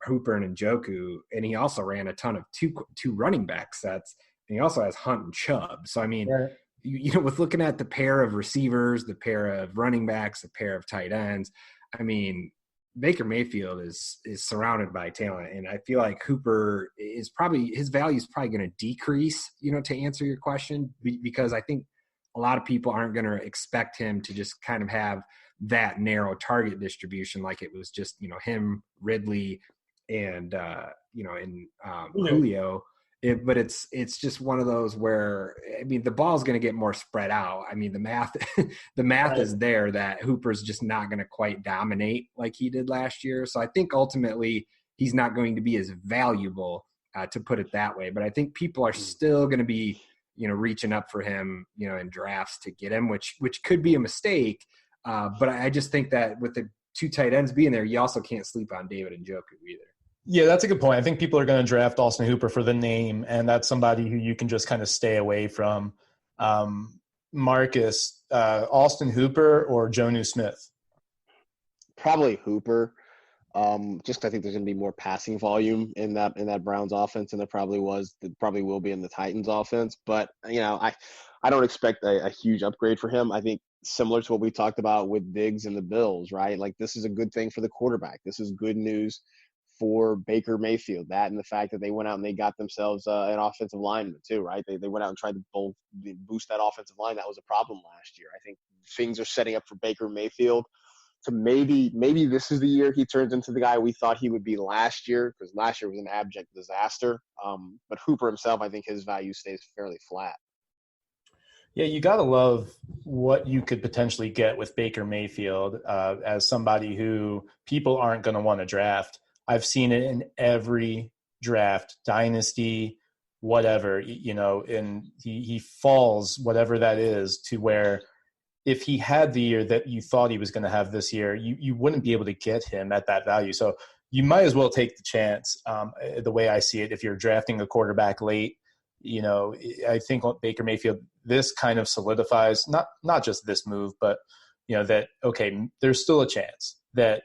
Hooper and Njoku. And he also ran a ton of two running back sets, and he also has Hunt and Chubb. So, Right. With looking at the pair of receivers, the pair of running backs, the pair of tight ends, Baker Mayfield is surrounded by talent, and I feel like Hooper is his value is probably going to decrease, to answer your question, because I think a lot of people aren't going to expect him to just kind of have that narrow target distribution like it was just, him, Ridley, and Julio. But it's just one of those where the ball is going to get more spread out. The math right. is there that Hooper's just not going to quite dominate like he did last year. So I think ultimately he's not going to be as valuable, to put it that way. But I think people are still going to be reaching up for him in drafts to get him, which could be a mistake. But I just think that with the 2 tight ends being there, you also can't sleep on David Njoku either. Yeah, that's a good point. I think people are going to draft Austin Hooper for the name, and that's somebody who you can just kind of stay away from. Marcus, Austin Hooper or Jonnu Smith? Probably Hooper. Just I think there's going to be more passing volume in that Browns offense than there probably will be in the Titans offense. But I don't expect a huge upgrade for him. I think similar to what we talked about with Diggs and the Bills, right? Like, this is a good thing for the quarterback. This is good news for Baker Mayfield. That and the fact that they went out and they got themselves an offensive lineman too, right? They went out and tried to boost that offensive line. That was a problem last year. I think things are setting up for Baker Mayfield to maybe this is the year he turns into the guy we thought he would be last year, because last year was an abject disaster. But Hooper himself, I think his value stays fairly flat. Yeah, you got to love what you could potentially get with Baker Mayfield as somebody who people aren't going to want to draft. I've seen it in every draft, dynasty, whatever, and he falls, whatever that is, to where if he had the year that you thought he was going to have this year, you wouldn't be able to get him at that value. So you might as well take the chance, the way I see it. If you're drafting a quarterback late, I think Baker Mayfield, this kind of solidifies, not just this move, but, that, okay, there's still a chance that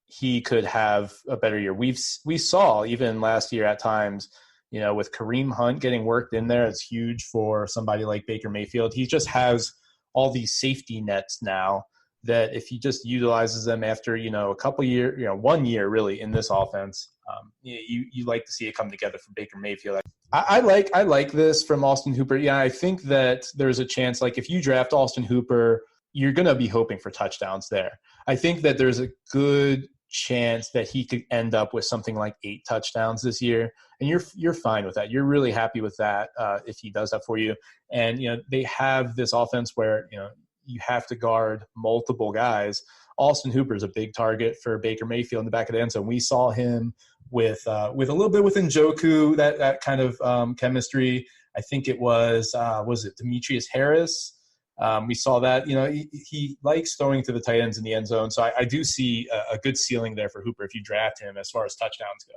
he could have a better year. We saw even last year at times, with Kareem Hunt getting worked in there, it's huge for somebody like Baker Mayfield. He just has all these safety nets now that if he just utilizes them after, a couple years, 1 year really in this offense, you like to see it come together for Baker Mayfield. I like this from Austin Hooper. Yeah, I think that there's a chance, like if you draft Austin Hooper, you're going to be hoping for touchdowns there. I think that there's a good chance that he could end up with something like 8 touchdowns this year, and you're fine with that. You're really happy with that if he does that for you. And they have this offense where you have to guard multiple guys. Austin Hooper is a big target for Baker Mayfield in the back of the end zone. We saw him with a little bit with Njoku, that kind of chemistry. I think it was it Demetrius Harris? We saw that, he likes throwing to the tight ends in the end zone. So I do see a good ceiling there for Hooper if you draft him as far as touchdowns go.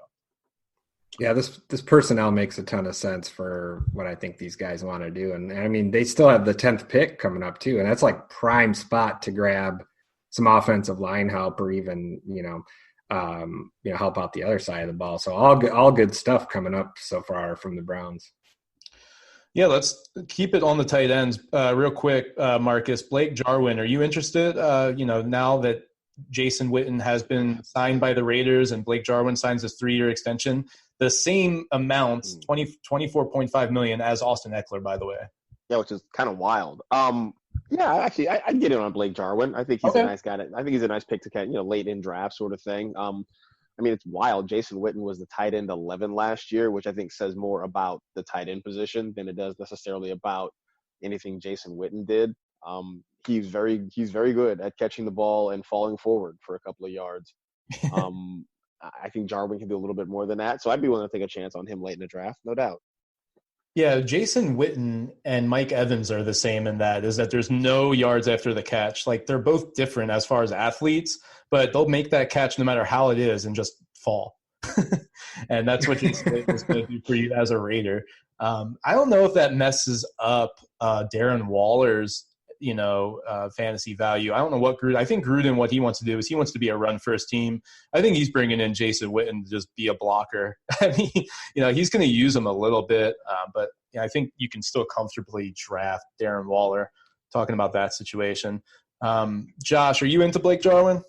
Yeah, this personnel makes a ton of sense for what I think these guys want to do. And I mean, they still have the 10th pick coming up too. And that's like prime spot to grab some offensive line help or even, help out the other side of the ball. So all good stuff coming up so far from the Browns. Yeah, let's keep it on the tight ends real quick, Marcus. Blake Jarwin, are you interested? Now that Jason Witten has been signed by the Raiders and Blake Jarwin signs his 3-year extension, the same amount, $24.5 million as Austin Eckler, by the way. Yeah, which is kind of wild. Yeah, actually, I'd get in on Blake Jarwin. I think he's a nice guy. I think he's a nice pick to catch, late in draft sort of thing. I mean, it's wild. Jason Witten was the tight end 11 last year, which I think says more about the tight end position than it does necessarily about anything Jason Witten did. He's very good at catching the ball and falling forward for a couple of yards. I think Jarwin can do a little bit more than that, so I'd be willing to take a chance on him late in the draft, no doubt. Yeah, Jason Witten and Mike Evans are the same in that there's no yards after the catch. Like, they're both different as far as athletes, but they'll make that catch no matter how it is and just fall. And that's what Jason Witten is going to do for you as a Raider. I don't know if that messes up Darren Waller's fantasy value. I don't know what I think Gruden, what he wants to do is he wants to be a run first team. I think he's bringing in Jason Witten to just be a blocker. I mean, he's going to use him a little bit, but I think you can still comfortably draft Darren Waller, talking about that situation. Josh, are you into Blake Jarwin?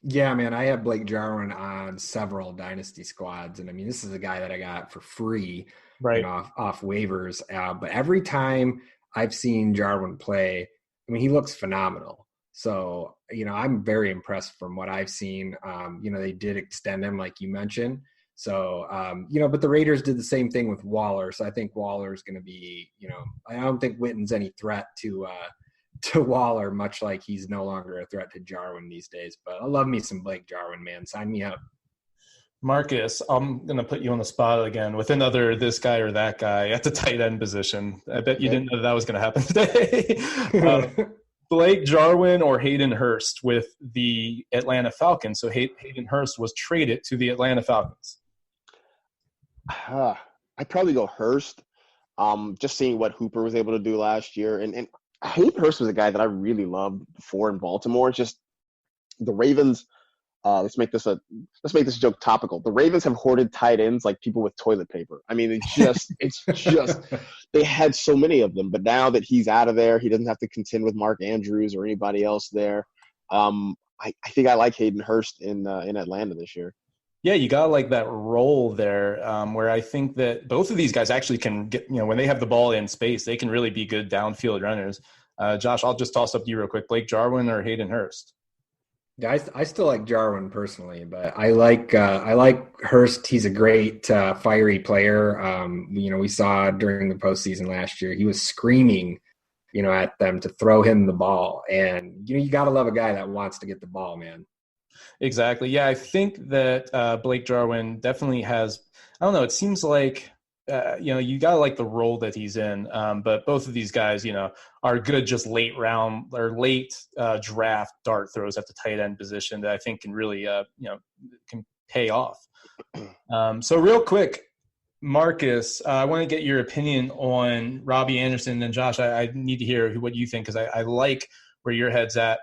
Yeah, man, I have Blake Jarwin on several dynasty squads. And I mean, this is a guy that I got for free, right, off waivers. But every time I've seen Jarwin play, I mean, he looks phenomenal. So, I'm very impressed from what I've seen. They did extend him, like you mentioned. So, but the Raiders did the same thing with Waller. So I think Waller's going to be, I don't think Witten's any threat to Waller, much like he's no longer a threat to Jarwin these days. But I love me some Blake Jarwin, man. Sign me up. Marcus, I'm going to put you on the spot again with another this guy or that guy at the tight end position. I bet you didn't know that was going to happen today. Blake Jarwin or Hayden Hurst with the Atlanta Falcons. So Hayden Hurst was traded to the Atlanta Falcons. I'd probably go Hurst. Just seeing what Hooper was able to do last year. And Hayden Hurst was a guy that I really loved before in Baltimore. Just the Ravens – let's make this joke topical. The Ravens have hoarded tight ends like people with toilet paper. I mean, it's just they had so many of them. But now that he's out of there, he doesn't have to contend with Mark Andrews or anybody else there. I think I like Hayden Hurst in Atlanta this year. Yeah, you got like that role there where I think that both of these guys actually can get, when they have the ball in space, they can really be good downfield runners. Josh, I'll just toss up to you real quick. Blake Jarwin or Hayden Hurst? Yeah, I still like Jarwin personally, but I like Hurst. He's a great fiery player. We saw during the postseason last year, he was screaming, at them to throw him the ball, and you got to love a guy that wants to get the ball, man. Exactly. Yeah, I think that Blake Jarwin definitely has. I don't know. It seems like. You got to like the role that he's in. But both of these guys, are good just late round or late draft dart throws at the tight end position that I think can really, can pay off. So real quick, Marcus, I want to get your opinion on Robbie Anderson. And Josh, I need to hear what you think because I like where your head's at.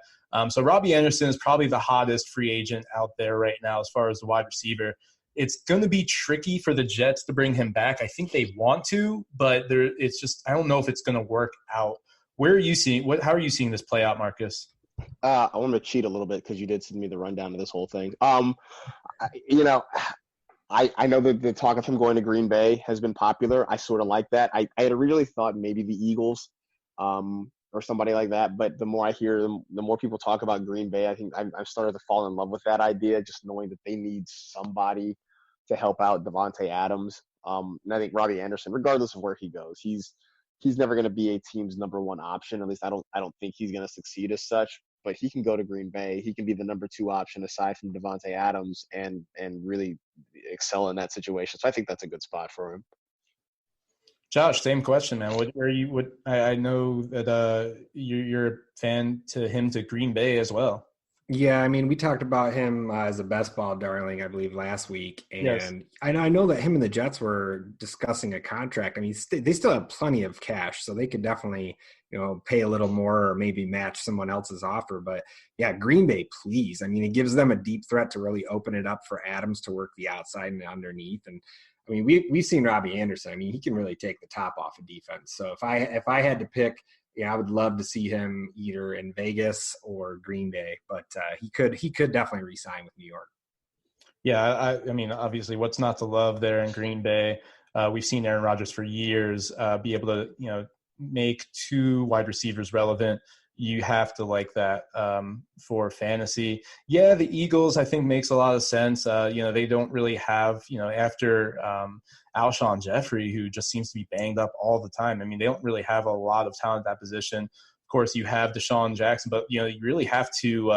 So Robbie Anderson is probably the hottest free agent out there right now as far as the wide receiver. It's going to be tricky for the Jets to bring him back. I think they want to, but it's just I don't know if it's going to work out. Where are you seeing how are you seeing this play out, Marcus? I want to cheat a little bit because you did send me the rundown of this whole thing. I know that the talk of him going to Green Bay has been popular. I sort of like that. I had really thought maybe the Eagles or somebody like that. But the more I hear them, the more people talk about Green Bay, I think I've started to fall in love with that idea, just knowing that they need somebody to help out Devontae Adams. And I think Robbie Anderson, regardless of where he goes, he's never going to be a team's number one option. At least I don't think he's going to succeed as such. But he can go to Green Bay. He can be the number 2 option aside from Devontae Adams and really excel in that situation. So I think that's a good spot for him. Josh, same question, man. I know that you're a fan to him to Green Bay as well. Yeah, I mean, we talked about him as a best ball darling, I believe, last week. And yes. I know that him and the Jets were discussing a contract. I mean, they still have plenty of cash, so they could definitely, pay a little more or maybe match someone else's offer. But, yeah, Green Bay, please. I mean, it gives them a deep threat to really open it up for Adams to work the outside and underneath. And, I mean, we've seen Robbie Anderson. I mean, he can really take the top off of defense. So if I had to pick – I would love to see him either in Vegas or Green Bay, but he could definitely re-sign with New York. Yeah, I mean, obviously, what's not to love there in Green Bay? We've seen Aaron Rodgers for years be able to, make 2 wide receivers relevant. You have to like that for fantasy. Yeah, the Eagles, I think, makes a lot of sense. They don't really have, after Alshon Jeffrey, who just seems to be banged up all the time. I mean, they don't really have a lot of talent at that position. Of course, you have Deshaun Jackson, but, you really have to,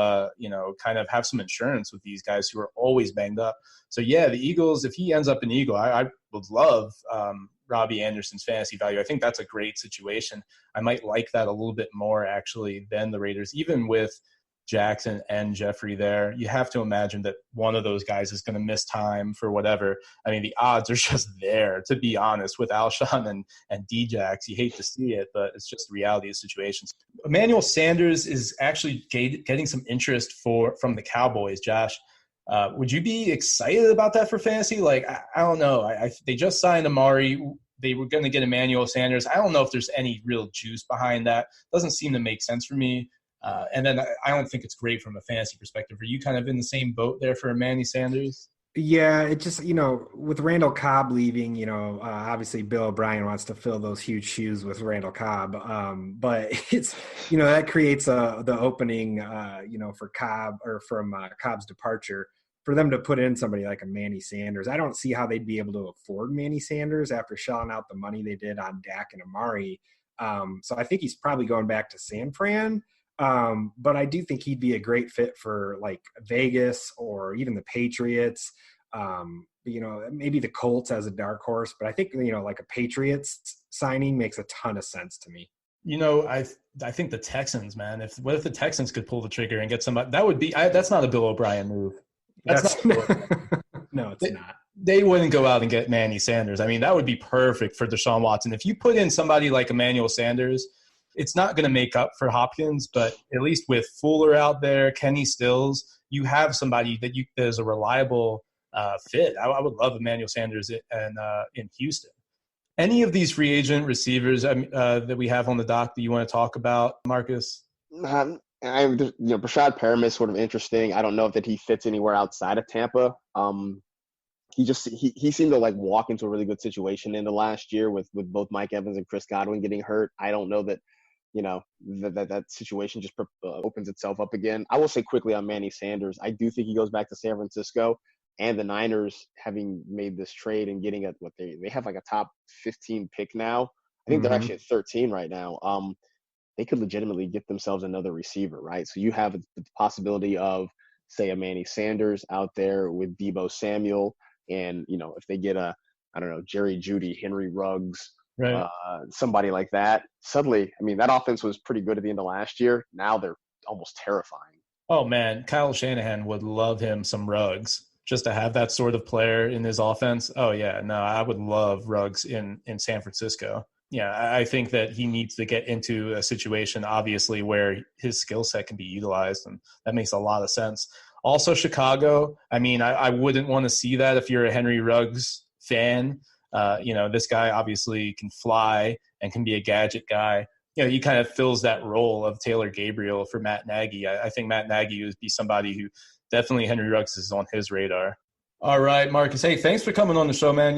kind of have some insurance with these guys who are always banged up. So, yeah, the Eagles, if he ends up an Eagle, I would love Robbie Anderson's fantasy value. I think that's a great situation. I might like that a little bit more, actually, than the Raiders, even with Jackson and Jeffrey there. You have to imagine that one of those guys is going to miss time for whatever. I mean, the odds are just there, to be honest, with Alshon and D-Jax. You hate to see it, but it's just the reality of situations. Emmanuel Sanders is actually getting some interest from the Cowboys, Josh. Would you be excited about that for fantasy? Like, I don't know. They just signed Amari. They were going to get Emmanuel Sanders. I don't know if there's any real juice behind that. Doesn't seem to make sense for me. And then I don't think it's great from a fantasy perspective. Are you kind of in the same boat there for Emmanuel Sanders? Yeah, it just, with Randall Cobb leaving, obviously Bill O'Brien wants to fill those huge shoes with Randall Cobb. But it's, that creates the opening, for Cobb or from Cobb's departure for them to put in somebody like a Manny Sanders. I don't see how they'd be able to afford Manny Sanders after shelling out the money they did on Dak and Amari. So I think he's probably going back to San Fran. But I do think he'd be a great fit for like Vegas or even the Patriots. Maybe the Colts as a dark horse, but I think, like a Patriots signing makes a ton of sense to me. I think the Texans, man, what if the Texans could pull the trigger and get somebody, that would be, that's not a Bill O'Brien move. That's not no, it's not. They wouldn't go out and get Manny Sanders. I mean, that would be perfect for Deshaun Watson. If you put in somebody like Emmanuel Sanders, it's not going to make up for Hopkins, but at least with Fuller out there, Kenny Stills, you have somebody that is a reliable fit. I would love Emmanuel Sanders in Houston. Any of these free agent receivers that we have on the dock that you want to talk about, Marcus? Brashad Perriman is sort of interesting. I don't know if he fits anywhere outside of Tampa. He seemed to like walk into a really good situation in the last year with both Mike Evans and Chris Godwin getting hurt. I don't know that, that situation just opens itself up again. I will say quickly on Manny Sanders, I do think he goes back to San Francisco, and the Niners having made this trade and getting at what they have like a top 15 pick now. I think they're actually at 13 right now. They could legitimately get themselves another receiver, right? So you have the possibility of, say, a Manny Sanders out there with Deebo Samuel, and if they get Jerry Jeudy, Henry Ruggs, right, somebody like that. Suddenly, I mean, that offense was pretty good at the end of last year. Now they're almost terrifying. Oh man, Kyle Shanahan would love him some Ruggs just to have that sort of player in his offense. Oh yeah, no, I would love Ruggs in San Francisco. Yeah, I think that he needs to get into a situation, obviously, where his skill set can be utilized, and that makes a lot of sense. Also, Chicago, I mean, I wouldn't want to see that if you're a Henry Ruggs fan. This guy obviously can fly and can be a gadget guy. He kind of fills that role of Taylor Gabriel for Matt Nagy. I think Matt Nagy would be somebody who definitely Henry Ruggs is on his radar. All right, Marcus. Hey, thanks for coming on the show, man.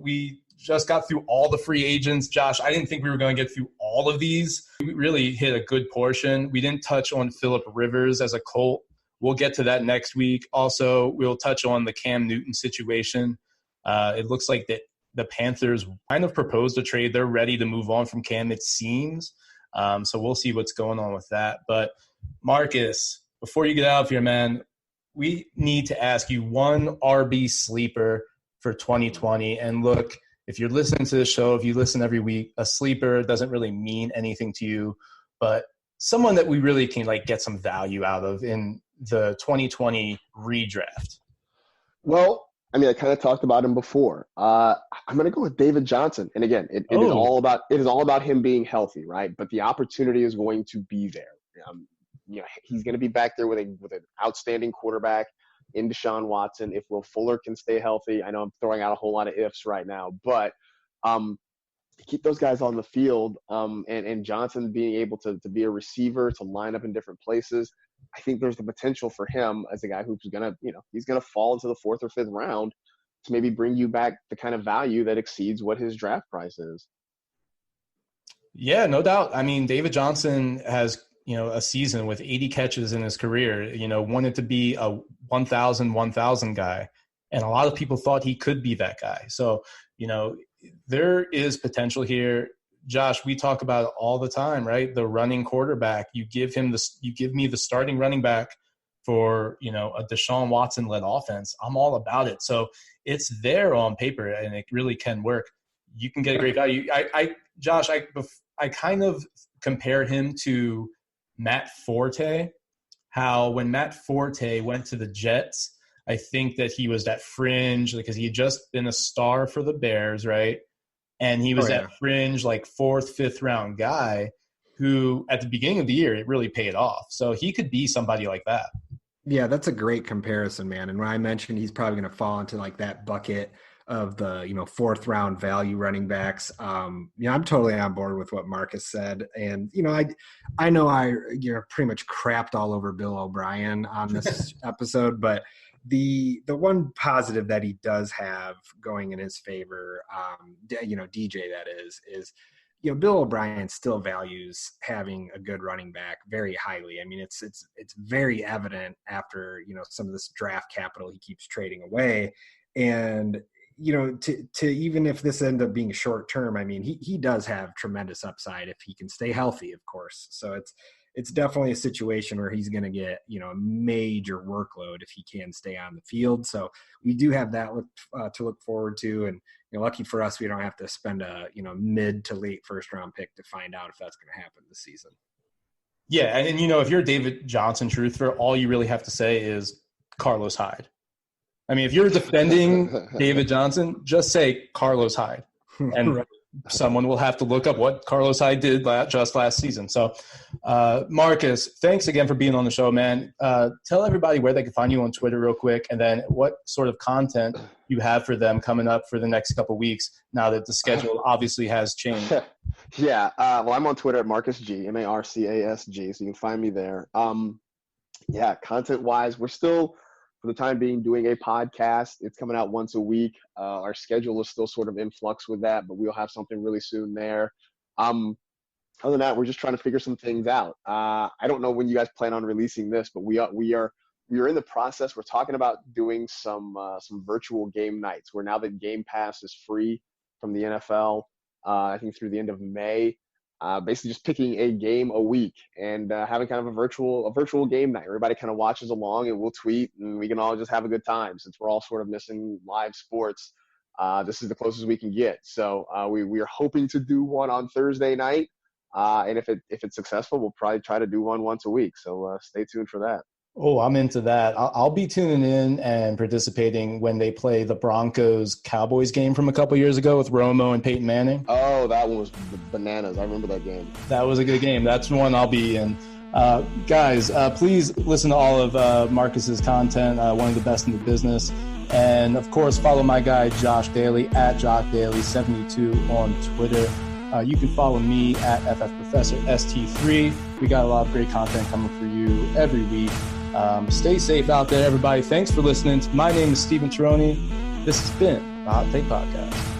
We just got through all the free agents. Josh, I didn't think we were going to get through all of these. We really hit a good portion. We didn't touch on Phillip Rivers as a Colt. We'll get to that next week. Also, we'll touch on the Cam Newton situation. It looks like that the Panthers kind of proposed a trade. They're ready to move on from Cam, it seems. So we'll see what's going on with that. But Marcus, before you get out of here, man, we need to ask you one RB sleeper for 2020. And look, if you're listening to the show, if you listen every week, a sleeper doesn't really mean anything to you, but someone that we really can like get some value out of in the 2020 redraft. Well, I mean, I kind of talked about him before. I'm going to go with David Johnson. And again, it is all about him being healthy, right? But the opportunity is going to be there. He's going to be back there with an outstanding quarterback in Deshaun Watson. If Will Fuller can stay healthy, I know I'm throwing out a whole lot of ifs right now, but keep those guys on the field, and Johnson being able to be a receiver, to line up in different places. I think there's the potential for him as a guy who's he's gonna fall into the 4th or 5th round to maybe bring you back the kind of value that exceeds what his draft price is. Yeah, no doubt. I mean, David Johnson has, a season with 80 catches in his career, wanted to be a 1,000 guy. And a lot of people thought he could be that guy. So, there is potential here. Josh, we talk about it all the time, right? The running quarterback. You give me the starting running back for, a Deshaun Watson-led offense. I'm all about it. So it's there on paper, and it really can work. You can get a great value. Josh, I kind of compare him to Matt Forte, how when Matt Forte went to the Jets, I think that he was that fringe because he had just been a star for the Bears, right? And he was that fringe, like 4th, 5th round guy who at the beginning of the year, it really paid off. So he could be somebody like that. Yeah, that's a great comparison, man. And when I mentioned he's probably going to fall into like that bucket of the, 4th round value running backs. I'm totally on board with what Marcus said. And, I know I pretty much crapped all over Bill O'Brien on this episode, but the one positive that he does have going in his favor, DJ that is, Bill O'Brien still values having a good running back very highly. I mean, it's very evident after, some of this draft capital he keeps trading away. And, to even if this ends up being short term, I mean, he does have tremendous upside if he can stay healthy, of course. So it's definitely a situation where he's going to get, a major workload if he can stay on the field. So we do have that to look forward to. And, lucky for us, we don't have to spend a, mid to late 1st round pick to find out if that's going to happen this season. Yeah. And if you're a David Johnson truther, all you really have to say is Carlos Hyde. I mean, if you're defending David Johnson, just say Carlos Hyde. And someone will have to look up what Carlos Hyde did just last season. So, Marcus, thanks again for being on the show, man. Tell everybody where they can find you on Twitter real quick, and then what sort of content you have for them coming up for the next couple of weeks now that the schedule obviously has changed. Yeah. Well, I'm on Twitter at Marcus G, MarcasG, so you can find me there. Content-wise, we're still – for the time being doing a podcast. It's coming out once a week. Our schedule is still sort of in flux with that, but we'll have something really soon there. Other than that, we're just trying to figure some things out. I don't know when you guys plan on releasing this, but we are in the process. We're talking about doing some virtual game nights where now that Game Pass is free from the NFL, I think through the end of May, basically just picking a game a week and having kind of a virtual game night. Everybody kind of watches along and we'll tweet and we can all just have a good time since we're all sort of missing live sports. This is the closest we can get. So we are hoping to do one on Thursday night. And if it's successful, we'll probably try to do one once a week. So stay tuned for that. Oh, I'm into that. I'll be tuning in and participating when they play the Broncos-Cowboys game from a couple years ago with Romo and Peyton Manning. Oh, that one was bananas. I remember that game. That was a good game. That's one I'll be in. Guys, please listen to all of Marcus's content, one of the best in the business. And, of course, follow my guy, Josh Daly, at JoshDaly72 on Twitter. You can follow me at FFProfessorST3. We got a lot of great content coming for you every week. Stay safe out there, everybody. Thanks for listening. My name is Stephen Tironi. This has been the Hot Take Podcast.